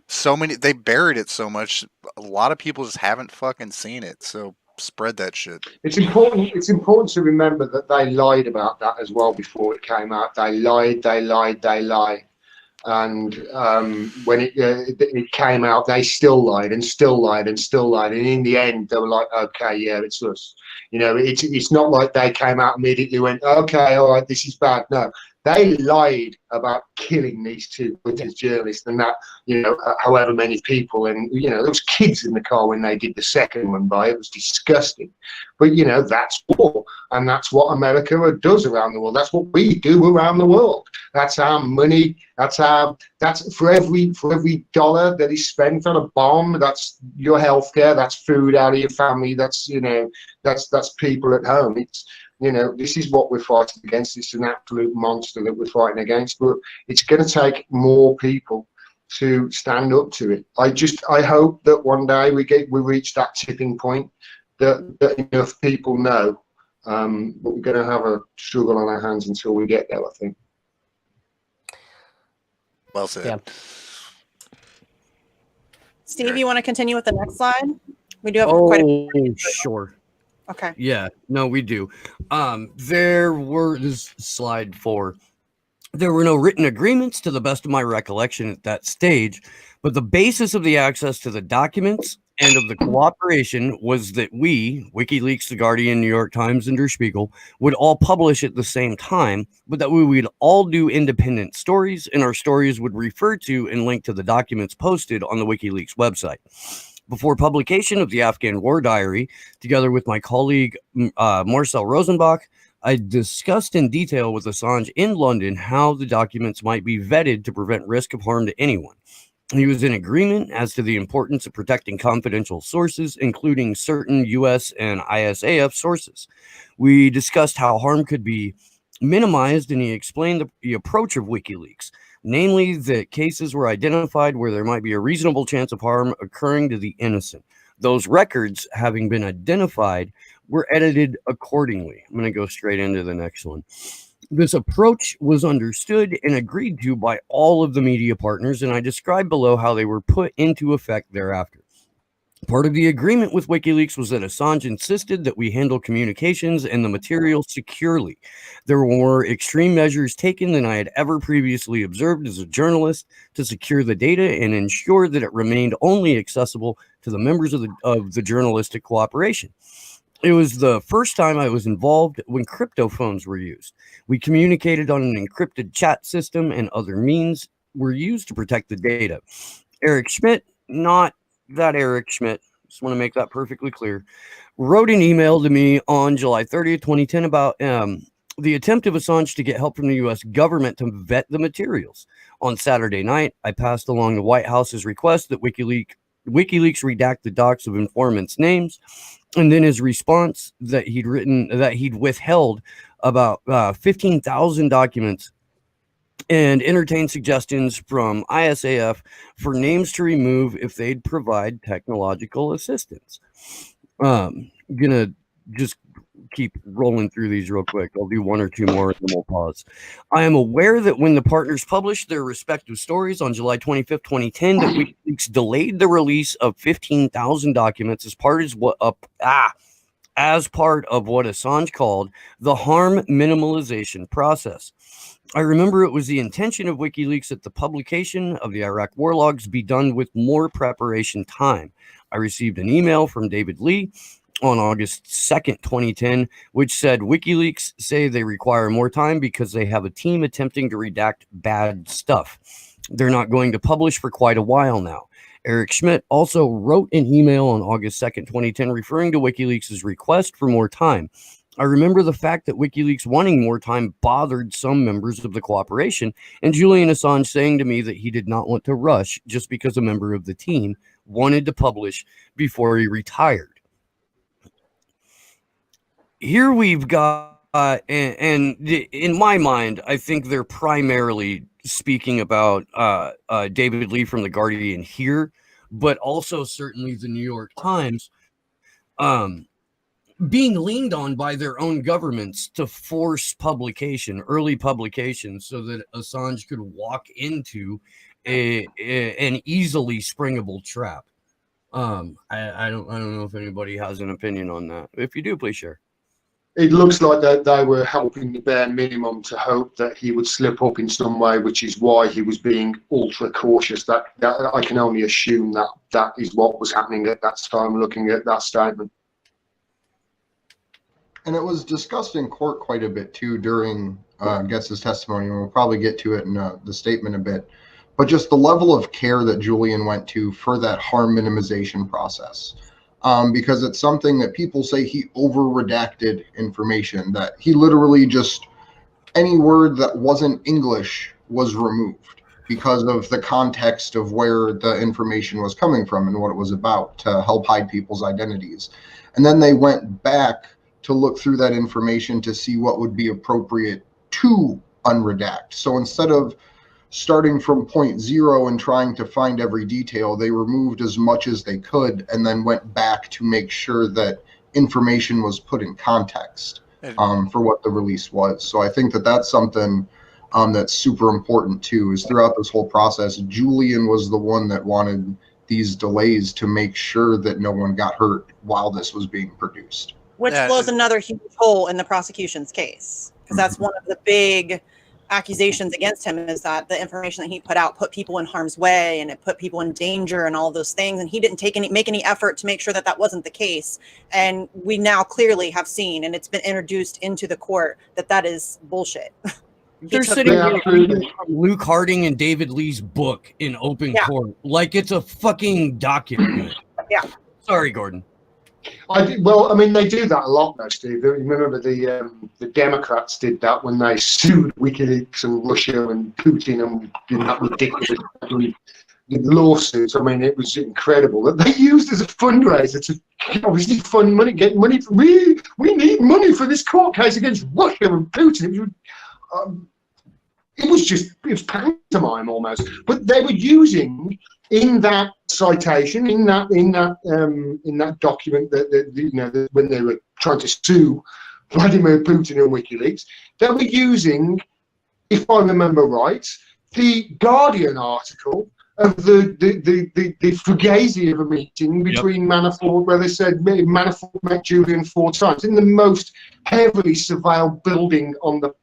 so many, they buried it so much. A lot of people just haven't fucking seen it. So spread that shit. It's important to remember that they lied about that as well before it came out. They lied. And when it came out, they still lied and still lied and still lied. And in the end, they were like, okay, yeah, it's us. It's not like they came out immediately, went, okay, all right, this is bad. No, they lied about killing these two British journalists, and that, however many people, and there was kids in the car when they did the second one. It was disgusting. But that's war, and that's what America does around the world. That's what we do around the world. That's our money. That's for every dollar that is spent on a bomb. That's your healthcare. That's food out of your family. That's that's people at home. It's this is what we're fighting against. It's an absolute monster that we're fighting against, but it's going to take more people to stand up to it. I hope that one day we reach that tipping point that enough people know, but we're going to have a struggle on our hands until we get there, I think. Well said. Yeah. Steve, you want to continue with the next slide? We do have quite a sure. Okay. Yeah, no, we do. This is slide 4. There were no written agreements to the best of my recollection at that stage, but the basis of the access to the documents and of the cooperation was that we, WikiLeaks, The Guardian, New York Times, and Der Spiegel, would all publish at the same time, but that we would all do independent stories, and our stories would refer to and link to the documents posted on the WikiLeaks website. Before publication of the Afghan War Diary, together with my colleague Marcel Rosenbach, I discussed in detail with Assange in London how the documents might be vetted to prevent risk of harm to anyone. He was in agreement as to the importance of protecting confidential sources, including certain US and ISAF sources. We discussed how harm could be minimized, and he explained the approach of WikiLeaks, namely that cases were identified where there might be a reasonable chance of harm occurring to the innocent. Those records, having been identified, were edited accordingly. I'm going to go straight into the next one. This approach was understood and agreed to by all of the media partners, and I described below how they were put into effect thereafter. Part of the agreement with WikiLeaks was that Assange insisted that we handle communications and the material securely. There were more extreme measures taken than I had ever previously observed as a journalist to secure the data and ensure that it remained only accessible to the members of the journalistic cooperation. It was the first time I was involved when crypto phones were used. We communicated on an encrypted chat system, and other means were used to protect the data. Eric Schmidt, not that Eric Schmidt, just want to make that perfectly clear, wrote an email to me on July 30th, 2010 about the attempt of Assange to get help from the U.S. government to vet the materials. On Saturday night, I passed along the White House's request that WikiLeaks redact the docs of informants' names, and then his response that he'd withheld about 15,000 documents and entertained suggestions from ISAF for names to remove if they'd provide technological assistance. Gonna just keep rolling through these real quick. I'll do one or two more and then we'll pause. I am aware that when the partners published their respective stories on July 25th, 2010, that WikiLeaks delayed the release of 15,000 documents as part of what Assange called the harm minimalization process. I remember it was the intention of WikiLeaks that the publication of the Iraq war logs be done with more preparation time. I received an email from David Lee on August 2nd, 2010, which said WikiLeaks say they require more time because they have a team attempting to redact bad stuff. They're not going to publish for quite a while now. Eric Schmidt also wrote an email on August 2nd, 2010, referring to WikiLeaks' request for more time. I remember the fact that WikiLeaks wanting more time bothered some members of the cooperation, and Julian Assange saying to me that he did not want to rush just because a member of the team wanted to publish before he retired. Here we've got, and in my mind, I think they're primarily speaking about David Lee from The Guardian here, but also certainly the New York Times, being leaned on by their own governments to force publication, early publication, so that Assange could walk into an easily springable trap. I don't know if anybody has an opinion on that. If you do, please share. It looks like that they were helping the bare minimum to hope that he would slip up in some way, which is why he was being ultra cautious. That I can only assume that is what was happening at that time, looking at that statement. And it was discussed in court quite a bit too during Goetz's testimony, and we'll probably get to it in the statement a bit. But just the level of care that Julian went to for that harm minimization process. Because it's something that people say he over-redacted information, that he literally just, any word that wasn't English was removed because of the context of where the information was coming from and what it was about, to help hide people's identities. And then they went back to look through that information to see what would be appropriate to unredact. So instead of starting from point zero and trying to find every detail, they removed as much as they could and then went back to make sure that information was put in context for what the release was. So I think that that's something that's super important too, is throughout this whole process, Julian was the one that wanted these delays to make sure that no one got hurt while this was being produced. Which blows another huge hole in the prosecution's case, because that's one of the big accusations against him, is that the information that he put out put people in harm's way and it put people in danger and all those things, and he didn't make any effort to make sure that that wasn't the case. And we now clearly have seen, and it's been introduced into the court, that that is bullshit. They're sitting here reading Luke Harding and David Lee's book in open court like it's a fucking document. Yeah. Sorry, Gordon. Well, I mean, they do that a lot now, Steve. Remember the Democrats did that when they sued WikiLeaks and Russia and Putin and in that ridiculous lawsuits. I mean, it was incredible that they used as a fundraiser to obviously fund money, get money. We need money for this court case against Russia and Putin. It was pantomime almost. But they were using, in that citation, in that document that when they were trying to sue Vladimir Putin and WikiLeaks, they were using, if I remember right, the Guardian article of the fugazi of a meeting between Manafort, where they said Manafort met Julian 4 times in the most heavily surveilled building on the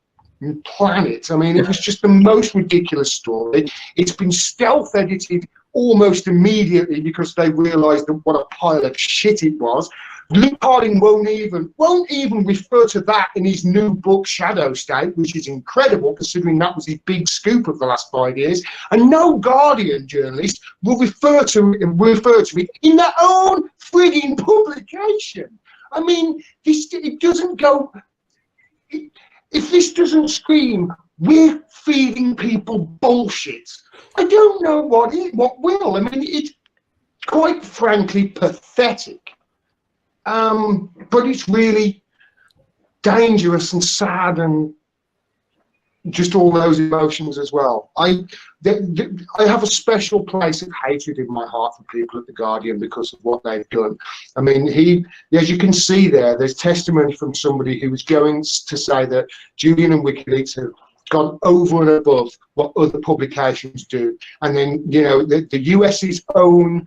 planet. I mean, it was just the most ridiculous story. It's been stealth edited almost immediately because they realized that what a pile of shit it was. Luke Harding won't even refer to that in his new book Shadow State, which is incredible considering that was his big scoop of the last 5 years. And no Guardian journalist will refer to it in their own frigging publication. I mean, it doesn't go. If this doesn't scream, we're feeding people bullshit, I don't know what will. I mean, it's quite frankly pathetic. But it's really dangerous and sad, and just all those emotions as well. I have a special place of hatred in my heart for people at The Guardian because of what they've done. I mean, as you can see there's testimony from somebody who was going to say that Julian and WikiLeaks have gone over and above what other publications do. And then, the US's own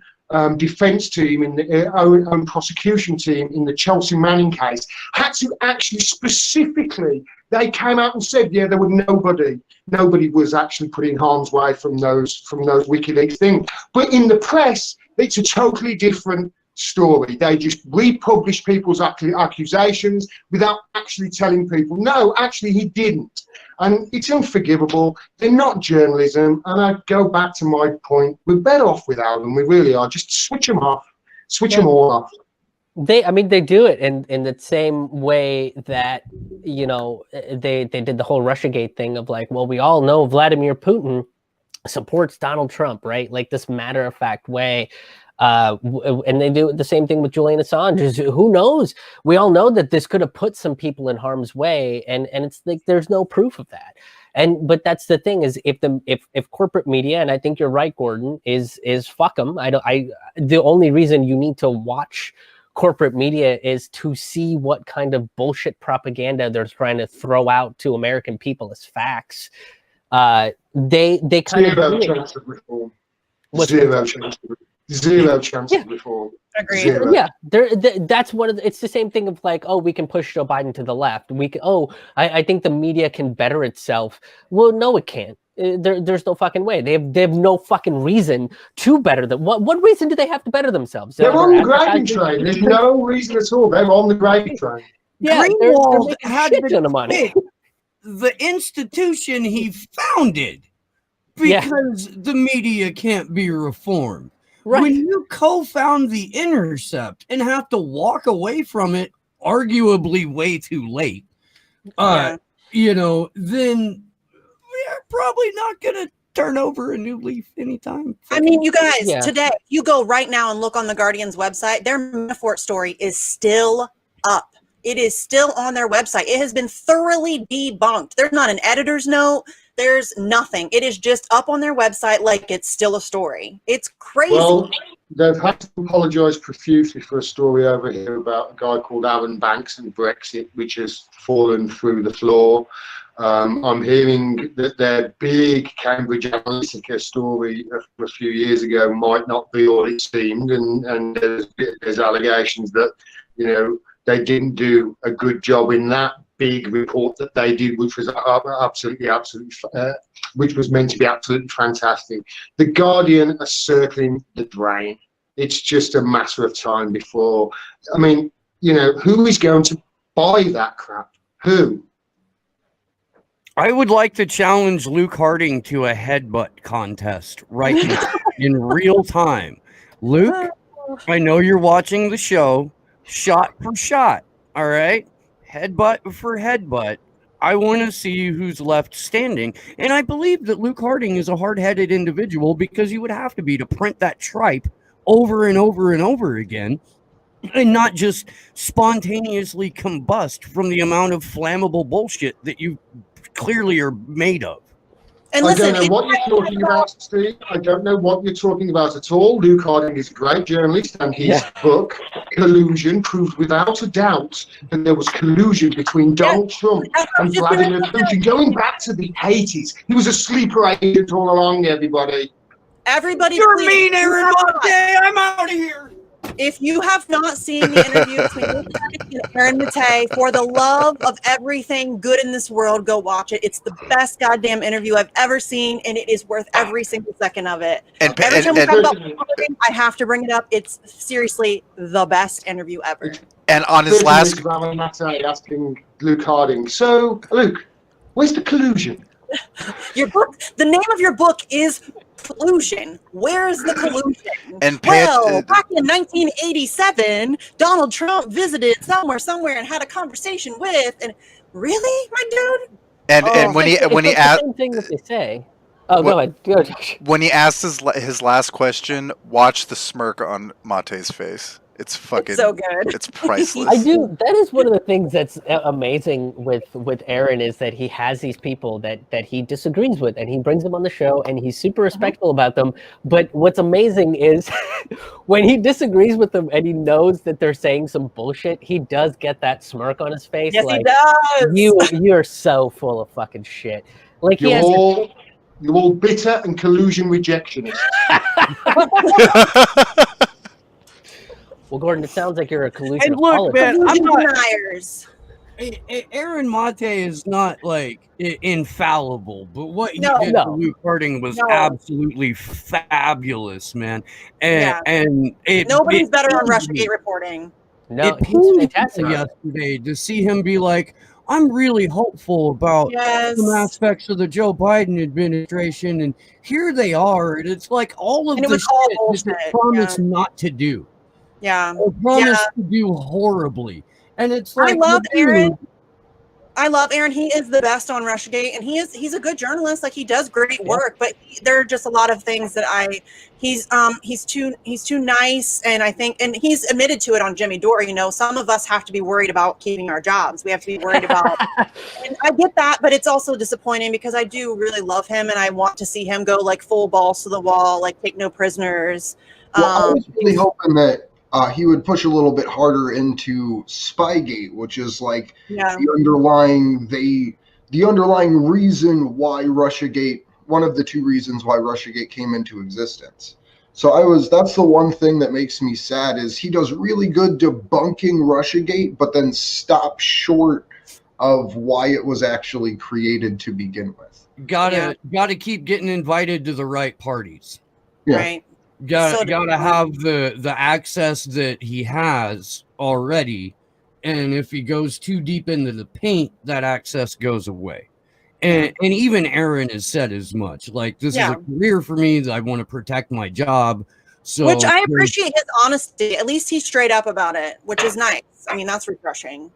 defense team in the own prosecution team in the Chelsea Manning case had to actually specifically, they came out and said, there were nobody was actually put in harm's way from those WikiLeaks things. But in the press, it's a totally different story. They just republish people's accusations without actually telling people, no, actually he didn't. And it's unforgivable. They're not journalism. And I go back to my point. We're better off without them. We really are. Just switch them off. Switch them all off. They do it in the same way that, they did the whole Russiagate thing of like, well, we all know Vladimir Putin supports Donald Trump, right? Like this matter-of-fact way. And they do the same thing with Julian Assange. Who knows? We all know that this could have put some people in harm's way, and it's like there's no proof of that. But that's the thing is if corporate media, and I think you're right, Gordon, is fuck them. The only reason you need to watch corporate media is to see what kind of bullshit propaganda they're trying to throw out to American people as facts. They kind Zero chance of reform. Zero chance of reform. Agreed. Zero. Yeah, that's one of the, it's the same thing of like, oh, we can push Joe Biden to the left. I think the media can better itself. Well, no, it can't. There's no fucking way. They have no fucking reason to better them. What reason do they have to better themselves? They're on the gravy train. There's no reason at all. They're on the gravy train. Yeah, Greenwald had shit ton of money. The institution he founded because the media can't be reformed. Right. When you co-found The Intercept and have to walk away from it, arguably way too late, then we're probably not going to turn over a new leaf anytime. I mean, you guys, today, you go right now and look on The Guardian's website, their Manafort story is still up. It is still on their website. It has been thoroughly debunked. There's not an editor's note. There's nothing. It is just up on their website like it's still a story. It's crazy. Well, they've had to apologise profusely for a story over here about a guy called Aaron Banks and Brexit, which has fallen through the floor. I'm hearing that their big Cambridge Analytica story a few years ago might not be all it seemed, and there's allegations that, they didn't do a good job in that big report that they did, which was which was meant to be absolutely fantastic. The Guardian are circling the drain. It's just a matter of time before. I mean, who is going to buy that crap? Who? I would like to challenge Luke Harding to a headbutt contest right now in real time. Luke, I know you're watching the show. Shot for shot, all right? Headbutt for headbutt. I want to see who's left standing. And I believe that Luke Harding is a hard-headed individual because he would have to be to print that tripe over and over and over again and not just spontaneously combust from the amount of flammable bullshit that you clearly are made of. And listen, I don't know what you're talking about, Steve. I don't know what you're talking about at all. Luke Harding is a great journalist, and his book, Collusion, proved without a doubt that there was collusion between Donald Trump and Vladimir Putin going back to the 80s. He was a sleeper agent all along, everybody. You're mean, Aaron Monte. I'm out of here. If you have not seen the interview between Luke Harding and Aaron Mattei, for the love of everything good in this world, go watch it. It's the best goddamn interview I've ever seen, and it is worth every single second of it. Every time we talk about Harding, I have to bring it up. It's seriously the best interview ever. And on his last, Mattei asking Luke Harding, so Luke, where's the collusion? Your book, the name of your book is Collusion. Where's the collusion? And back in 1987, Donald Trump visited somewhere and had a conversation with, and really, my dude? And when he asked, same thing that they say. Oh, go ahead. When he asked his last question, watch the smirk on Mate's face. It's fucking. It's so good. It's priceless. I do. That is one of the things that's amazing with Aaron is that he has these people that he disagrees with, and he brings them on the show, and he's super respectful about them. But what's amazing is when he disagrees with them, and he knows that they're saying some bullshit, he does get that smirk on his face. Yes, like, he does. You're so full of fucking shit. Like You're all bitter and collusion rejectionists. Well, Gordon, it sounds like you're a collusion And look, man, Collusion I'm not. deniers. Aaron Mate is not like infallible, but what he No. did No. to Luke Harding was No. absolutely fabulous, man. And Yeah. and Nobody's better on pained me- Russiagate reporting. no, It he's pained me fantastic. yesterday to see him be like, I'm really hopeful about Yes. some aspects of the Joe Biden administration, and here they are. And it's like all of And it the was all shit that they bullshit, promised not to do. Yeah. Or promised to do horribly. And it's like, I love dude, Aaron. He is the best on Russiagate, and he's a good journalist. Like, he does great work, but there are just a lot of things that he's too nice, and I think, and he's admitted to it on Jimmy Dore. You know, some of us have to be worried about keeping our jobs. We have to be worried about, and I get that, but it's also disappointing because I do really love him, and I want to see him go like full balls to the wall, like take no prisoners. Well, I was really hoping that he would push a little bit harder into Spygate, which is like Yeah. the underlying reason why Russiagate, one of the two reasons why Russiagate came into existence. So that's the one thing that makes me sad is he does really good debunking Russiagate, but then stops short of why it was actually created to begin with. gotta keep getting invited to the right parties. Yeah. Right. Gotta have the access that he has already, and if he goes too deep into the paint, that access goes away. And even Aaron has said as much. Like, this is a career for me, that I want to protect my job. So, which I appreciate his honesty. At least he's straight up about it, which is nice. I mean, that's refreshing.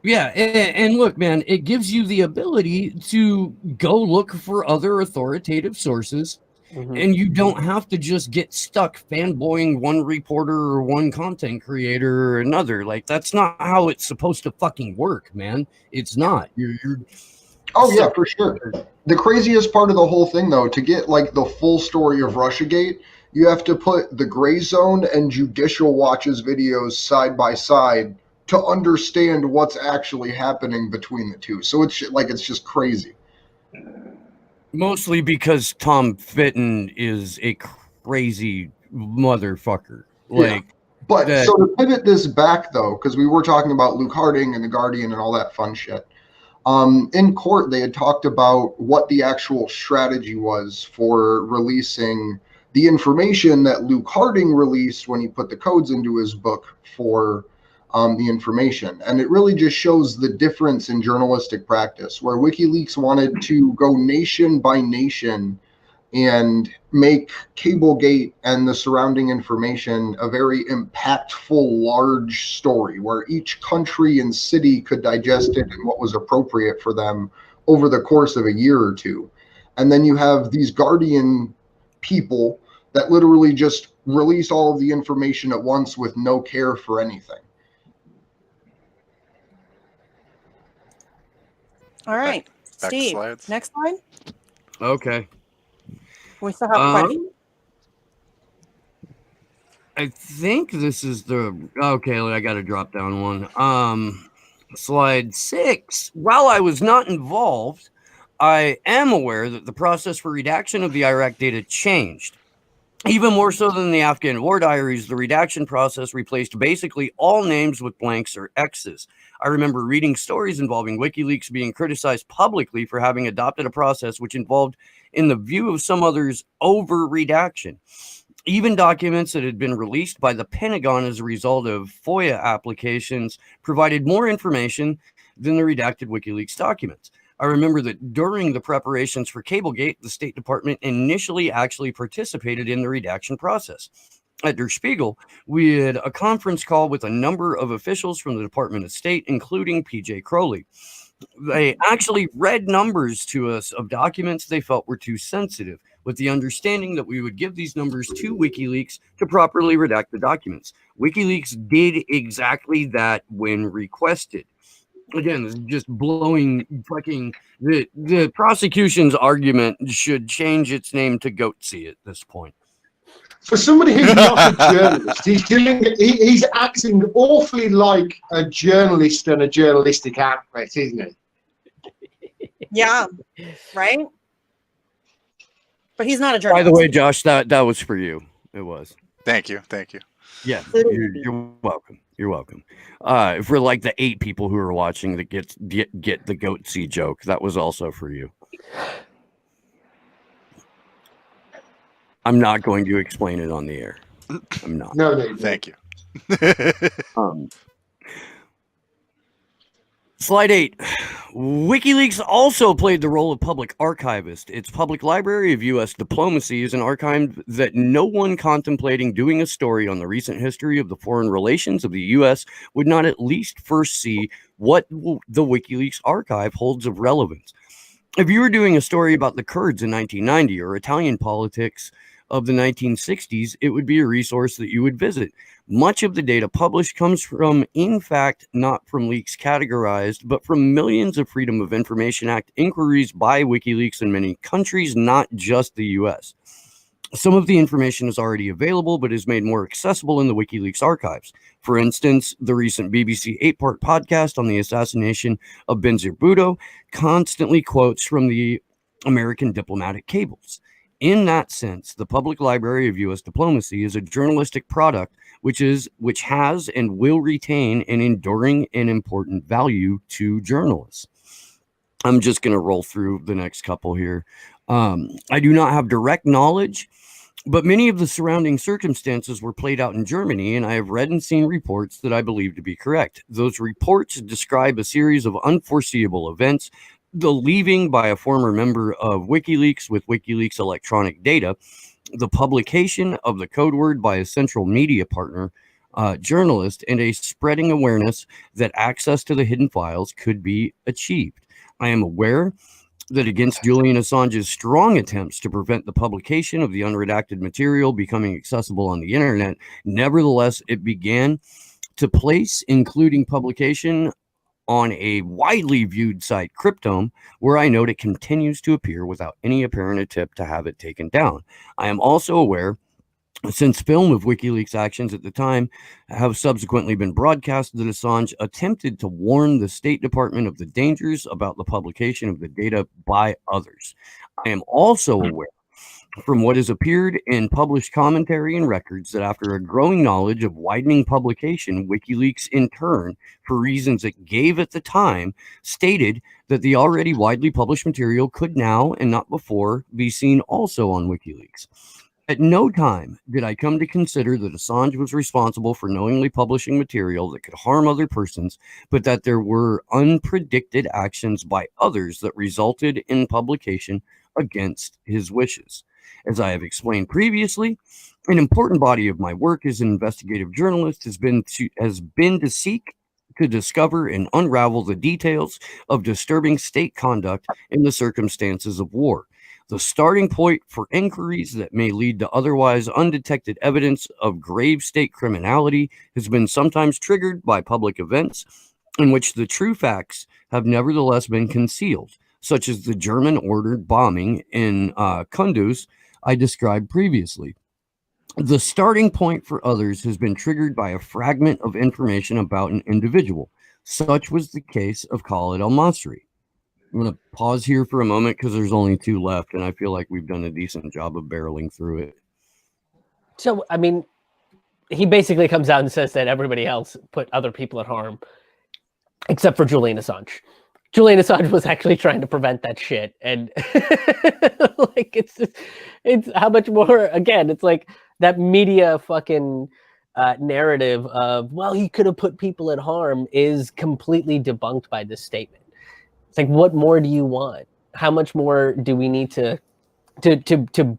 Yeah, and look, man, it gives you the ability to go look for other authoritative sources. And you don't have to just get stuck fanboying one reporter or one content creator or another. Like, that's not how it's supposed to fucking work, man. It's not. Oh yeah, for sure. The craziest part of the whole thing, though, to get like the full story of Russiagate, you have to put the Gray Zone and Judicial Watch's videos side by side to understand what's actually happening between the two. So it's just crazy. Mostly because Tom Fitton is a crazy motherfucker. Like, But so to pivot this back, though, because we were talking about Luke Harding and the Guardian and all that fun shit. In court, they had talked about what the actual strategy was for releasing the information that Luke Harding released when he put the codes into his book for the information. And it really just shows the difference in journalistic practice, where WikiLeaks wanted to go nation by nation and make Cablegate and the surrounding information a very impactful, large story where each country and city could digest it and what was appropriate for them over the course of a year or two. And then you have these Guardian people that literally just release all of the information at once with no care for anything. All right, Back Steve. slides. Next slide. okay. We still have quite a few. I think this is okay, I got to drop down one. Slide 6. While I was not involved, I am aware that the process for redaction of the Iraq data changed. Even more so than the Afghan war diaries, the redaction process replaced basically all names with blanks or X's. I remember reading stories involving WikiLeaks being criticized publicly for having adopted a process which involved, in the view of some others, over-redaction. Even documents that had been released by the Pentagon as a result of FOIA applications provided more information than the redacted WikiLeaks documents. I remember that during the preparations for Cablegate, the State Department initially actually participated in the redaction process. At Der Spiegel, we had a conference call with a number of officials from the Department of State, including PJ Crowley. They actually read numbers to us of documents they felt were too sensitive, with the understanding that we would give these numbers to WikiLeaks to properly redact the documents. WikiLeaks did exactly that when requested. Again, just blowing fucking the prosecution's argument should change its name to Goetz at this point. For somebody who's not a journalist, he's acting awfully like a journalist and a journalistic outlet, isn't he? Yeah, right. But he's not a journalist. By the way, Josh, that was for you. It was. Thank you. Yeah, you're welcome. You're welcome. For like the 8 people who are watching that get the Goetz joke, that was also for you. I'm not going to explain it on the air. I'm not. No. Thank you. Slide 8. WikiLeaks also played the role of public archivist. Its public library of U.S. diplomacy is an archive that no one contemplating doing a story on the recent history of the foreign relations of the U.S. would not at least first see what the WikiLeaks archive holds of relevance. If you were doing a story about the Kurds in 1990 or Italian politics of the 1960s, it would be a resource that you would visit. Much of the data published comes from, in fact, not from leaks categorized, but from millions of Freedom of Information Act inquiries by WikiLeaks in many countries, not just the US. Some of the information is already available, but is made more accessible in the WikiLeaks archives. For instance, the recent BBC 8-part podcast on the assassination of Benazir Bhutto constantly quotes from the American diplomatic cables. In that sense, the Public Library of U.S. Diplomacy is a journalistic product which has and will retain an enduring and important value to journalists. I'm just going to roll through the next couple here. I do not have direct knowledge, but many of the surrounding circumstances were played out in Germany, and I have read and seen reports that I believe to be correct. Those reports describe a series of unforeseeable events: the leaving by a former member of WikiLeaks with WikiLeaks electronic data, the publication of the code word by a central media partner, journalist, and a spreading awareness that access to the hidden files could be achieved. I am aware that against Julian Assange's strong attempts to prevent the publication of the unredacted material becoming accessible on the internet, nevertheless, it began to place, including publication on a widely viewed site, Cryptome, where I note it continues to appear without any apparent attempt to have it taken down. I am also aware, since film of WikiLeaks actions at the time have subsequently been broadcast, that Assange attempted to warn the State Department of the dangers about the publication of the data by others. I am also aware, from what has appeared in published commentary and records, that after a growing knowledge of widening publication, WikiLeaks in turn, for reasons it gave at the time, stated that the already widely published material could now, and not before, be seen also on WikiLeaks. At no time did I come to consider that Assange was responsible for knowingly publishing material that could harm other persons, but that there were unpredicted actions by others that resulted in publication against his wishes. As I have explained previously, an important body of my work as an investigative journalist has been to seek to discover and unravel the details of disturbing state conduct in the circumstances of war. The starting point for inquiries that may lead to otherwise undetected evidence of grave state criminality has been sometimes triggered by public events in which the true facts have nevertheless been concealed, such as the German-ordered bombing in Kunduz I described previously. The starting point for others has been triggered by a fragment of information about an individual. Such was the case of Khalid al-Masri. I'm going to pause here for a moment because there's only 2 left, and I feel like we've done a decent job of barreling through it. So, I mean, he basically comes out and says that everybody else put other people at harm, except for Julian Assange. Julian Assange was actually trying to prevent that shit. And like, it's how much more, again, it's like that media fucking narrative of, well, he could have put people at harm is completely debunked by this statement. It's like, what more do you want? How much more do we need to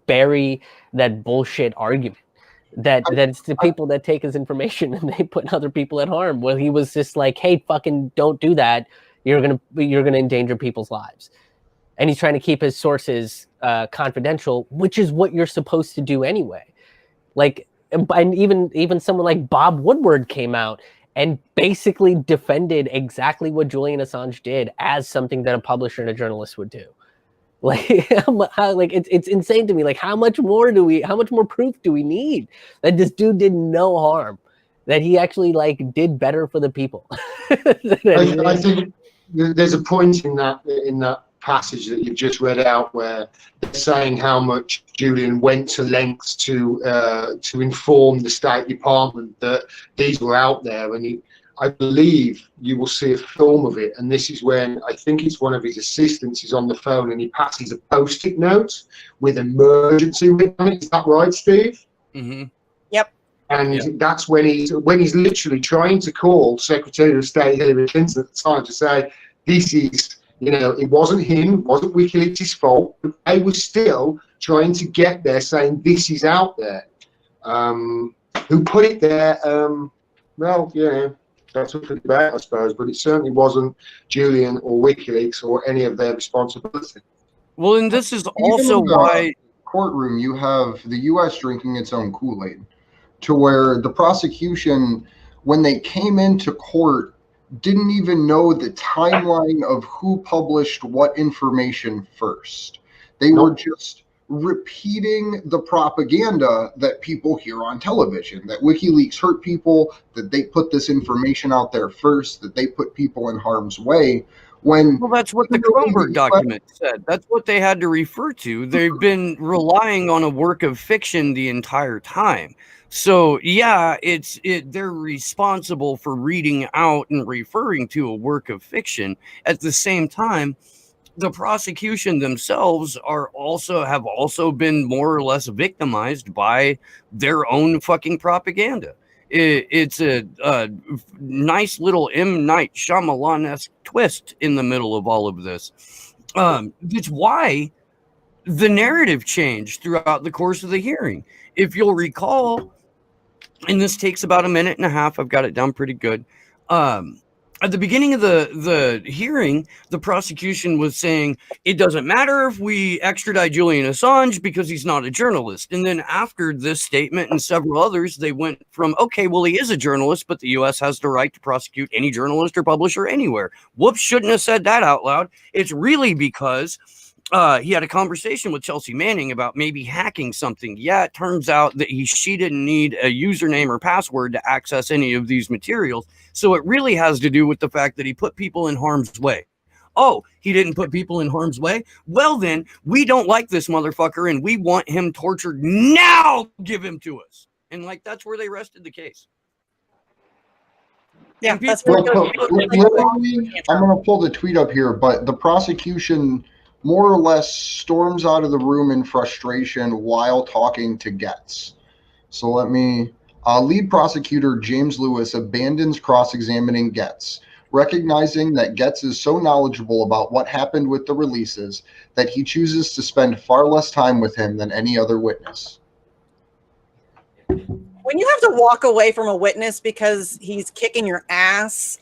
bury that bullshit argument? That's the people that take his information and they put other people at harm. Well, he was just like, hey, fucking don't do that. you're gonna endanger people's lives. And he's trying to keep his sources confidential, which is what you're supposed to do anyway. Like, and even someone like Bob Woodward came out and basically defended exactly what Julian Assange did as something that a publisher and a journalist would do. Like, like it's insane to me. Like, how much more proof do we need that this dude did no harm, that he actually like did better for the people? I think there's a point in that passage that you've just read out where they're saying how much Julian went to lengths to inform the State Department that these were out there, and I believe you will see a film of it, and this is when I think it's one of his assistants is on the phone and he passes a post-it note with emergency written on it. Is that right, Steve? Mm-hmm. Yep. And that's when he's literally trying to call Secretary of State Hillary Clinton at the time to say, this is, it wasn't him, it wasn't WikiLeaks' fault, but they were still trying to get there, saying this is out there. Who put it there? That's up for debate, I suppose, but it certainly wasn't Julian or WikiLeaks or any of their responsibility. Well, and this is also why courtroom you have the U.S. drinking its own Kool-Aid, to where the prosecution, when they came into court, didn't even know the timeline of who published what information first. They were just repeating the propaganda that people hear on television, that WikiLeaks hurt people, that they put this information out there first, that they put people in harm's way. Well, that's what the Kronberg document said. That's what they had to refer to. They've been relying on a work of fiction the entire time. So yeah, they're responsible for reading out and referring to a work of fiction. At the same time, the prosecution themselves have also been more or less victimized by their own fucking propaganda. It's a nice little M. Night Shyamalan-esque twist in the middle of all of this. It's why the narrative changed throughout the course of the hearing. If you'll recall, and this takes about a minute and a half, I've got it down pretty good. At the beginning of the hearing, the prosecution was saying it doesn't matter if we extradite Julian Assange because he's not a journalist. And then after this statement and several others, they went from, okay, well, he is a journalist, but the U.S. has the right to prosecute any journalist or publisher anywhere. Whoops, shouldn't have said that out loud. It's really because he had a conversation with Chelsea Manning about maybe hacking something. Yeah, it turns out that she didn't need a username or password to access any of these materials. So it really has to do with the fact that he put people in harm's way. Oh, he didn't put people in harm's way? Well, then we don't like this motherfucker and we want him tortured now. Give him to us. And that's where they rested the case. Yeah, that's I'm going to pull the tweet up here, but the prosecution more or less storms out of the room in frustration while talking to Goetz. So lead prosecutor James Lewis abandons cross-examining Goetz, recognizing that Goetz is so knowledgeable about what happened with the releases that he chooses to spend far less time with him than any other witness. When you have to walk away from a witness because he's kicking your ass.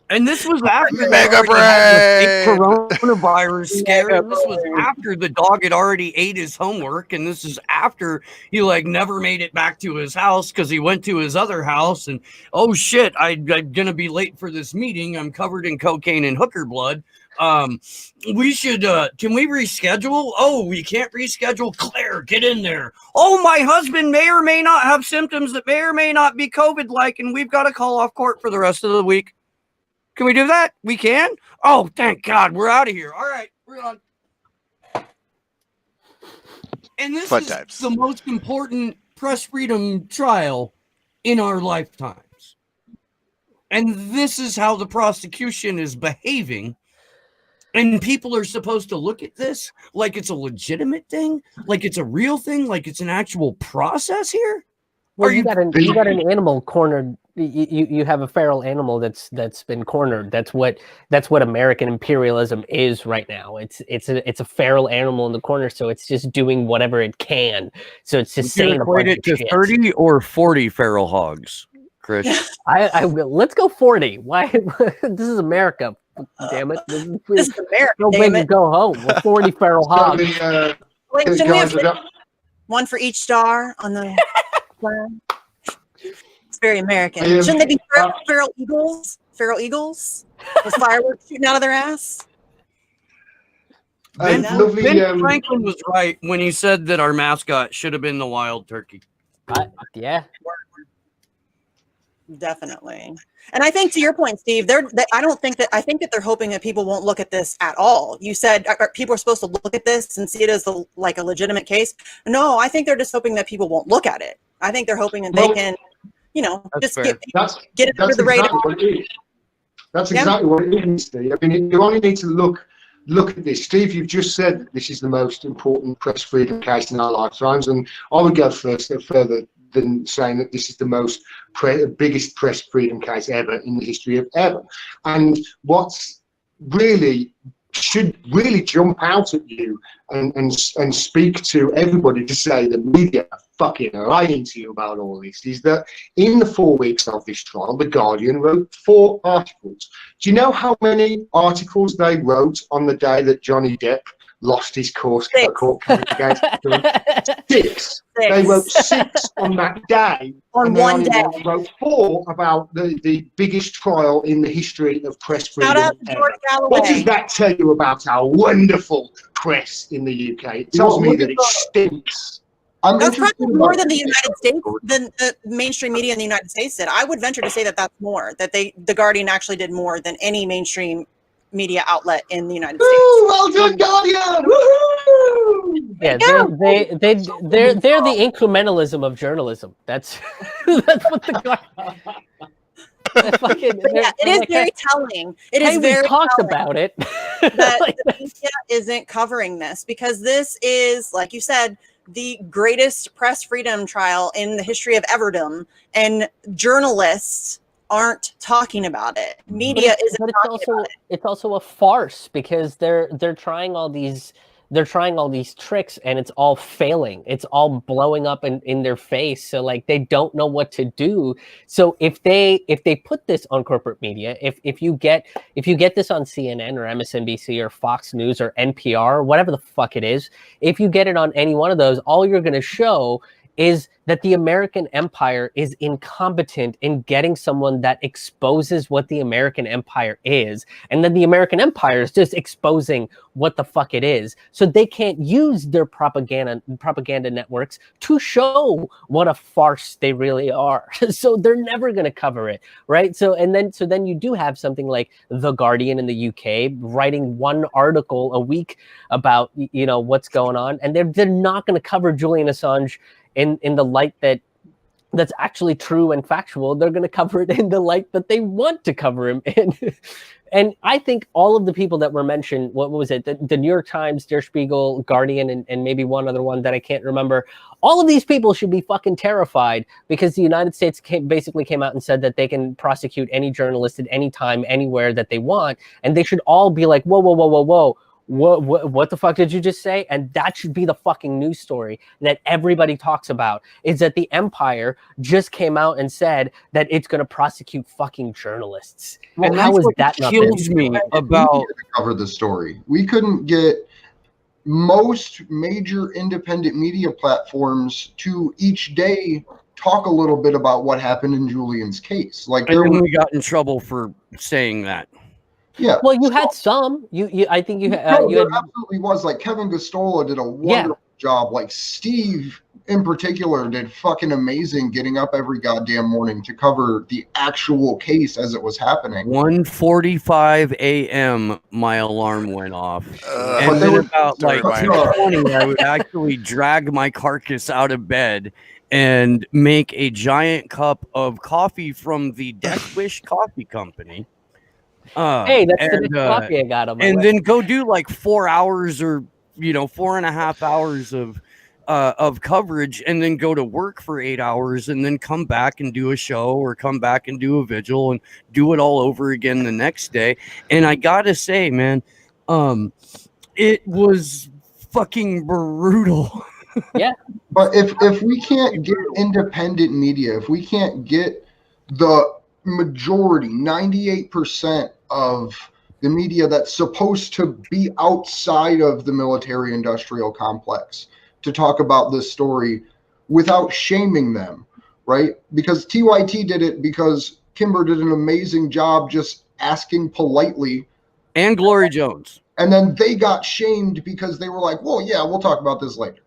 And this was after Mega the coronavirus scare. This was after the dog had already ate his homework, and this is after he never made it back to his house because he went to his other house. And oh shit, I'm gonna be late for this meeting. I'm covered in cocaine and hooker blood. We should. Can we reschedule? Oh, we can't reschedule. Claire, get in there. Oh, my husband may or may not have symptoms that may or may not be COVID-like, and we've got to call off court for the rest of the week. Can we do that? We can? Oh, thank God. We're out of here. All right. We're on. And this is the most important press freedom trial in our lifetimes. And this is how the prosecution is behaving. And people are supposed to look at this like it's a legitimate thing, like it's a real thing, like it's an actual process here. Well, you got an animal cornered. You have a feral animal that's been cornered. That's what American imperialism is right now. It's a feral animal in the corner, so it's just doing whatever it can. So it's just saying equate it to 30 or 40 feral hogs. Krish. I will. Let's go 40. Why? This is America. Damn it. This is America. No Damn way to it. go home. We're 40 feral hogs. Wait, shouldn't we have guys, one for each star on the flag? It's very American. Shouldn't they be feral eagles? Feral eagles with fireworks shooting out of their ass? Ben lovely, Franklin was right when he said that our mascot should have been the wild turkey. Yeah. Definitely. And I think to your point, Steve, I think that they're hoping that people won't look at this at all. You said people are supposed to look at this and see it as like a legitimate case. No, I think they're just hoping that people won't look at it. I think they're hoping that they can, just get it under the radar. That's exactly what it is, Steve. I mean, you only need to look at this. Steve, you've just said that this is the most important press freedom case in our lifetimes, and I would go further than saying that this is the biggest press freedom case ever in the history of ever. And what's should really jump out at you and speak to everybody to say the media are fucking lying to you about all this is that in the 4 weeks of this trial, The Guardian wrote 4 articles. Do you know how many articles they wrote on the day that Johnny Depp lost his court case against him? 6. They wrote 6 on that day. On one day. They wrote 4 about the biggest trial in the history of press freedom. Shout out to George Galloway. What does that tell you about our wonderful press in the UK? It tells me that it stinks. That's probably more than the United States, than the mainstream media in the United States did. I would venture to say that that's more, that The Guardian actually did more than any mainstream media outlet in the United States. Woo, well done, Guardian! Woo-hoo! Yeah, they're the incrementalism of journalism. That's what the Guardian. It is very telling. It is very talked about it. That the media isn't covering this because this is, like you said, the greatest press freedom trial in the history of everdom, and journalists aren't talking about it. Media isn't talking about it. It's also a farce because they're trying all these tricks and it's all failing. It's all blowing up in their face. So like they don't know what to do. So if they put this on corporate media, if you get this on CNN or MSNBC or Fox News or NPR or whatever the fuck it is, if you get it on any one of those, all you're going to show is that the American empire is incompetent in getting someone that exposes what the American empire is. And then the American empire is just exposing what the fuck it is. So they can't use their propaganda networks to show what a farce they really are. So they're never going to cover it, right? So then you do have something like The Guardian in the UK writing 1 article a week about, what's going on. And they're not going to cover Julian Assange in the light that's actually true and factual. They're going to cover it in the light that they want to cover him in. And I think all of the people that were mentioned, what was it? The New York Times, Der Spiegel, Guardian, and maybe one other one that I can't remember. All of these people should be fucking terrified because the United States basically came out and said that they can prosecute any journalist at any time, anywhere that they want. And they should all be like, whoa, whoa, whoa, whoa, whoa. What the fuck did you just say? And that should be the fucking news story that everybody talks about, is that the empire just came out and said that it's going to prosecute fucking journalists. Well, and how is that not kills me about cover the story? We couldn't get most major independent media platforms to each day talk a little bit about what happened in Julian's case. Like we got in trouble for saying that. Yeah. Well, you had some. I think you had. Absolutely was. Like Kevin Gostola did a wonderful job. Like Steve in particular did fucking amazing, getting up every goddamn morning to cover the actual case as it was happening. 1:45 a.m. my alarm went off, and then about 2:20 I would actually drag my carcass out of bed and make a giant cup of coffee from the Death Wish Coffee Company. Hey, that's the next coffee I got on my way. Then go do like 4 hours or 4.5 hours of coverage, and then go to work for 8 hours, and then come back and do a show or come back and do a vigil and do it all over again the next day. And I gotta say, man, it was fucking brutal. Yeah. But if we can't get independent media, if we can't get the majority, 98% of the media that's supposed to be outside of the military-industrial complex to talk about this story without shaming them, right? Because TYT did it because Kimber did an amazing job just asking politely. And Glory Jones. And then they got shamed because they were like, well, yeah, we'll talk about this later,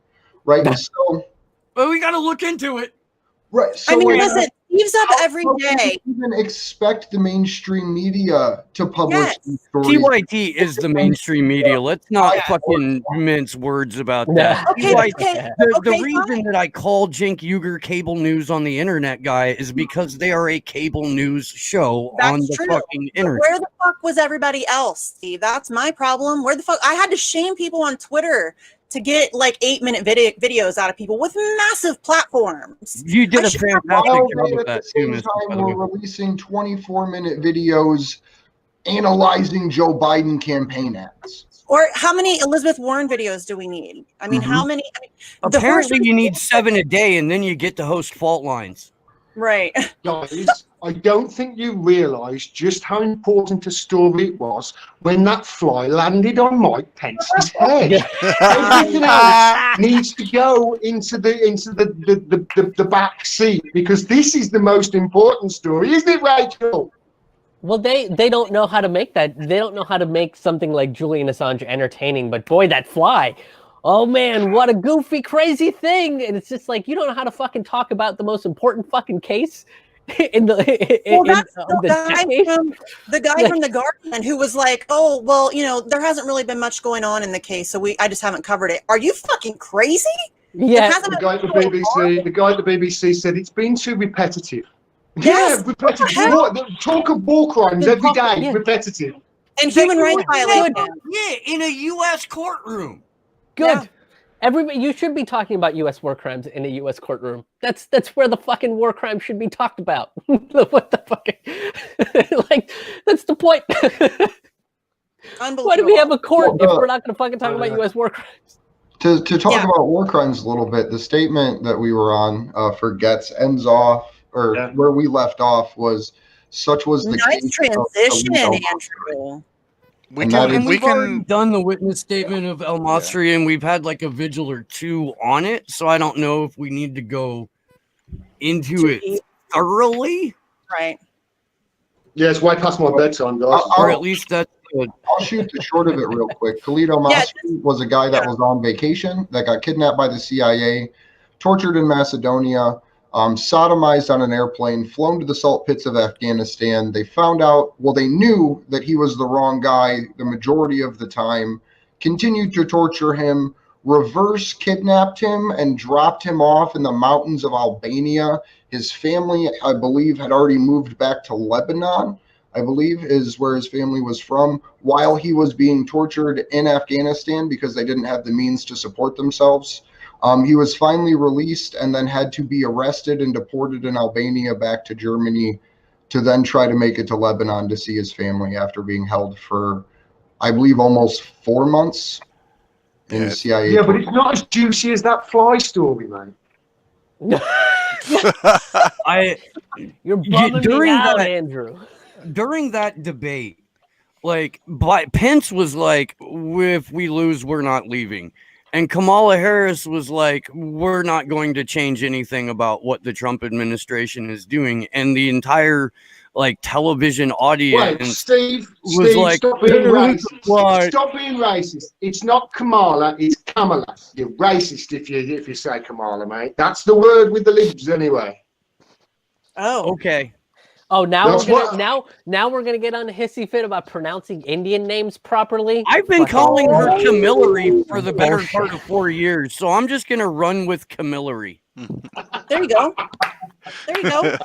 right? So, but we got to look into it. Right. So I mean, listen, Steve's up every day. Even expect the mainstream media to publish these stories. TYT is the mainstream media. Let's not fucking mince words about that. The reason that I call Cenk Uygur cable news on the internet, guy, is because they are a cable news show on the fucking internet. Where the fuck was everybody else, Steve? That's my problem. Where the fuck? I had to shame people on Twitter to get like 8-minute videos out of people with massive platforms. You did a fantastic job with that. At the same time, we're releasing 24-minute videos analyzing Joe Biden campaign ads. Or how many Elizabeth Warren videos do we need? I mean, how many? I mean, apparently, you need 7 a day, and then you get to host fault lines. Right. Guys, I don't think you realise just how important a story it was when that fly landed on Mike Pence's head. Everything else needs to go into the back seat because this is the most important story, isn't it, Rachel? Well, they don't know how to make that. They don't know how to make something like Julian Assange entertaining. But boy, that fly. Oh man, what a goofy, crazy thing. And it's just like, you don't know how to fucking talk about the most important fucking case in the the guy from The Guardian who was like, oh, well, you know, there hasn't really been much going on in the case, so I just haven't covered it. Are you fucking crazy? Yeah. The guy at the BBC said it's been too repetitive. Yes. Yeah, repetitive. Talk of war crimes every day, repetitive. And human rights violations. Yeah, in a U.S. courtroom. Good. Yeah. Everybody, you should be talking about U.S. war crimes in a U.S. courtroom. That's where the fucking war crimes should be talked about. What the fucking like? That's the point. Why do we have a court if we're not going to fucking talk about U.S. war crimes? To talk about war crimes a little bit, the statement that we were on for Goetz ends off, or where we left off was, such was the nice transition, Andrew. We've already done the witness statement of El Masri, and we've had like a vigil or two on it, so I don't know if we need to go into it thoroughly. Right. Yeah, it's way past my bedtime, guys. Or at least that's good. I'll shoot the short of it real quick. Khalid Masri was a guy that was on vacation, that got kidnapped by the CIA, tortured in Macedonia, sodomized on an airplane, flown to the salt pits of Afghanistan. They found out, well, they knew that he was the wrong guy the majority of the time, continued to torture him, reverse kidnapped him, and dropped him off in the mountains of Albania. His family, I believe, had already moved back to Lebanon, I believe is where his family was from, while he was being tortured in Afghanistan because they didn't have the means to support themselves. He was finally released and then had to be arrested and deported in Albania back to Germany to then try to make it to Lebanon to see his family after being held for, I believe, almost 4 months in CIA. Yeah, but it's not as juicy as that fly story, man. You're bumming me out, Andrew. During that debate, like, Pence was like, if we lose, we're not leaving. And Kamala Harris was like, we're not going to change anything about what the Trump administration is doing. And the entire like television audience was like, stop being racist. Stop being racist. It's not Kamala, it's Kamala. You're racist if you say Kamala, mate. That's the word with the libs anyway. Oh. Okay. Oh, now we're gonna get on a hissy fit about pronouncing Indian names properly. I've been calling her Camillary for the better part of 4 years, so I'm just gonna run with Camillary. There you go. There you go.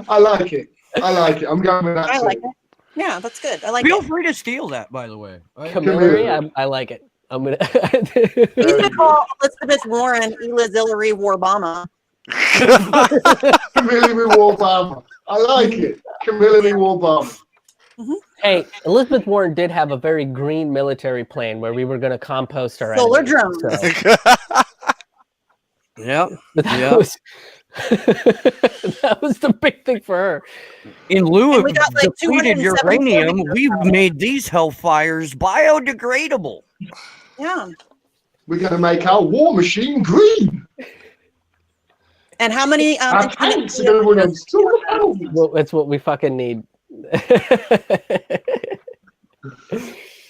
I like it. I'm going with that. I like it. Yeah, that's good. I like Feel it. free to steal that, by the way. Camillary, I like it. I'm gonna. You can call Elizabeth Warren Elizabeth Warbama. Camillary Warbama. I like it. Camillary Warbama. Hey, Elizabeth Warren did have a very green military plane where we were going to compost our solar enemies, drones. So. Yeah. But that was that was the big thing for her. In lieu of we got like depleted 274 uranium, videos we've out. made these hellfires biodegradable. Yeah. We're going to make our war machine green. And how many Our tanks are going to run on solar panels. Well, that's what we fucking need.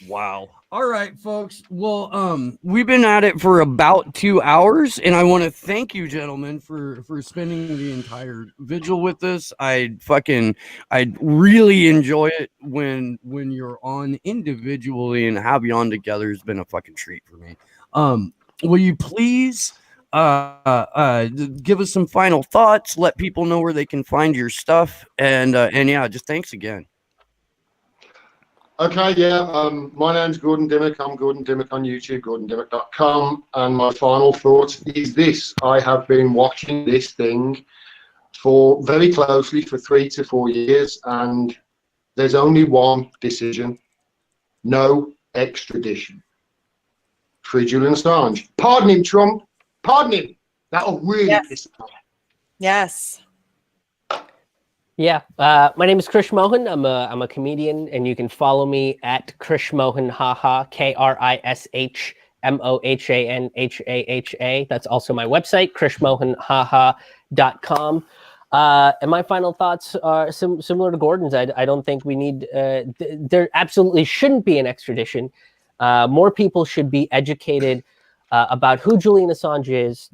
Wow. All right, folks. Well, we've been at it for about 2 hours, and I want to thank you, gentlemen, for spending the entire vigil with us. I really enjoy it when you're on individually, and have you on together has been a fucking treat for me. Will you please give us some final thoughts? Let people know where they can find your stuff, and yeah, just thanks again. Okay, yeah, my name's Gordon Dimmack. I'm Gordon Dimmack on YouTube, gordondimmack.com. And my final thought is this. I have been watching this thing very closely for 3 to 4 years, and there's only one decision: no extradition. Free Julian Assange. Pardon him, Trump. Pardon him. That'll really piss him off. Yes. Yeah, my name is Krish Mohan. I'm a comedian, and you can follow me at Krish Mohan Haha, KrishMohanHAHA. That's also my website, krishmohanhaha.com. And my final thoughts are similar to Gordon's. I don't think we need. There absolutely shouldn't be an extradition. More people should be educated about who Julian Assange is,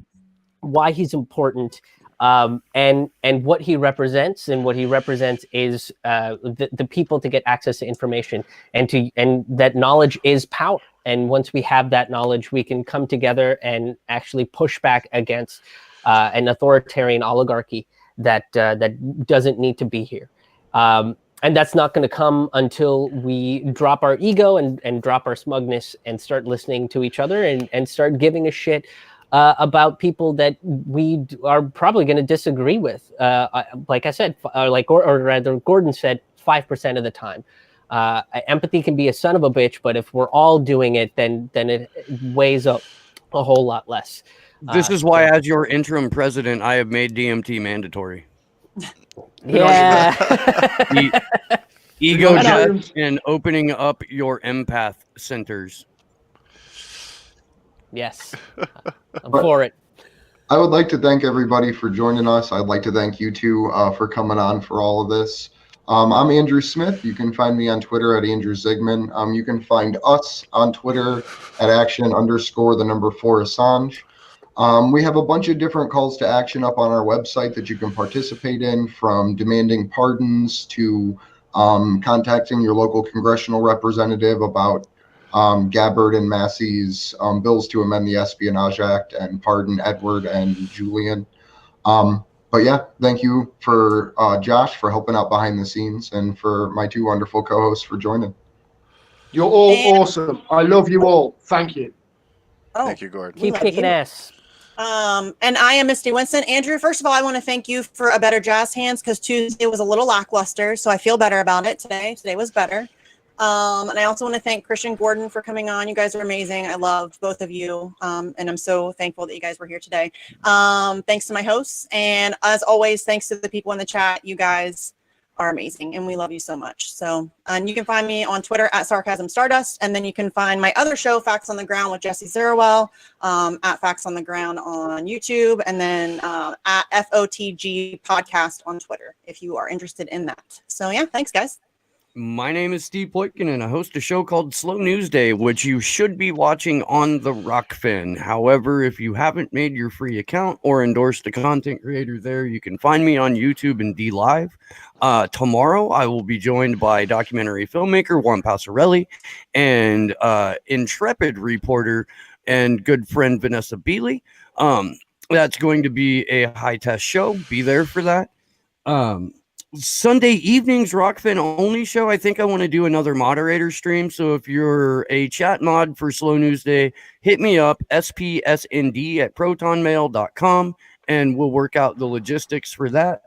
why he's important. And what he represents, and what he represents is the people to get access to information, and that knowledge is power. And once we have that knowledge, we can come together and actually push back against an authoritarian oligarchy that doesn't need to be here. And that's not going to come until we drop our ego and drop our smugness and start listening to each other and start giving a shit about people that we are probably going to disagree with. Like I said, or rather Gordon said, 5% of the time. Empathy can be a son of a bitch, but if we're all doing it, then it weighs up a whole lot less. This is why, as your interim president, I have made DMT mandatory. Yeah. Ego death and opening up your empath centers. Yes, I'm for it. I would like to thank everybody for joining us. I'd like to thank you two for coming on for all of this. I'm Andrew Smith. You can find me on Twitter at Andrew Zigman. You can find us on Twitter at action_4 Assange. We have a bunch of different calls to action up on our website that you can participate in, from demanding pardons to contacting your local congressional representative about Gabbard and Massey's bills to amend the Espionage Act and pardon Edward and Julian. But yeah, thank you for Josh for helping out behind the scenes, and for my two wonderful co-hosts for joining. You're all awesome. I love you all. Thank you. Thank you, Gordon. Keep kicking ass. And I am Misty Winston. Andrew, first of all, I want to thank you for a better jazz hands, because Tuesday was a little lackluster, so I feel better about it today. Today was better. And I also want to thank Krish and Gordon for coming on. You guys are amazing. I love both of you. And I'm so thankful that you guys were here today. Thanks to my hosts. And as always, thanks to the people in the chat. You guys are amazing, and we love you so much. So, and you can find me on Twitter at Sarcasm Stardust. And then you can find my other show, Facts on the Ground with Jesse Zerwell, at Facts on the Ground on YouTube. And then at FOTG Podcast on Twitter, if you are interested in that. So yeah, thanks guys. My name is Steve Poitkin, and I host a show called Slow News Day, which you should be watching on the Rockfin. However, if you haven't made your free account or endorsed a content creator there, you can find me on YouTube and DLive. Tomorrow, I will be joined by documentary filmmaker Juan Passarelli and intrepid reporter and good friend Vanessa Beeley. That's going to be a high-test show. Be there for that. Sunday evenings, Rockfin only show. I think I want to do another moderator stream. So if you're a chat mod for Slow News Day, hit me up, spsnd@protonmail.com, and we'll work out the logistics for that.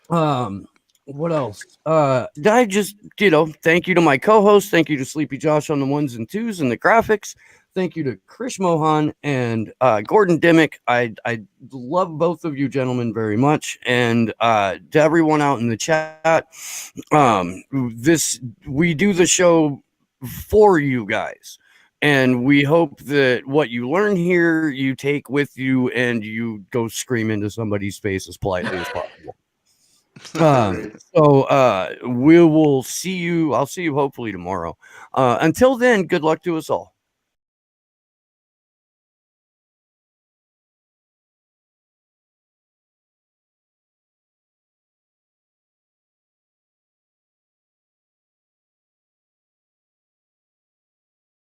What else? I just, thank you to my co-host. Thank you to Sleepy Josh on the 1s and 2s and the graphics. thank you to Krish Mohan and Gordon Dimmack. I love both of you gentlemen very much, and to everyone out in the chat. We do the show for you guys, and we hope that what you learn here you take with you and you go scream into somebody's face as politely as possible. We will see you. I'll see you hopefully tomorrow. Until then, good luck to us all.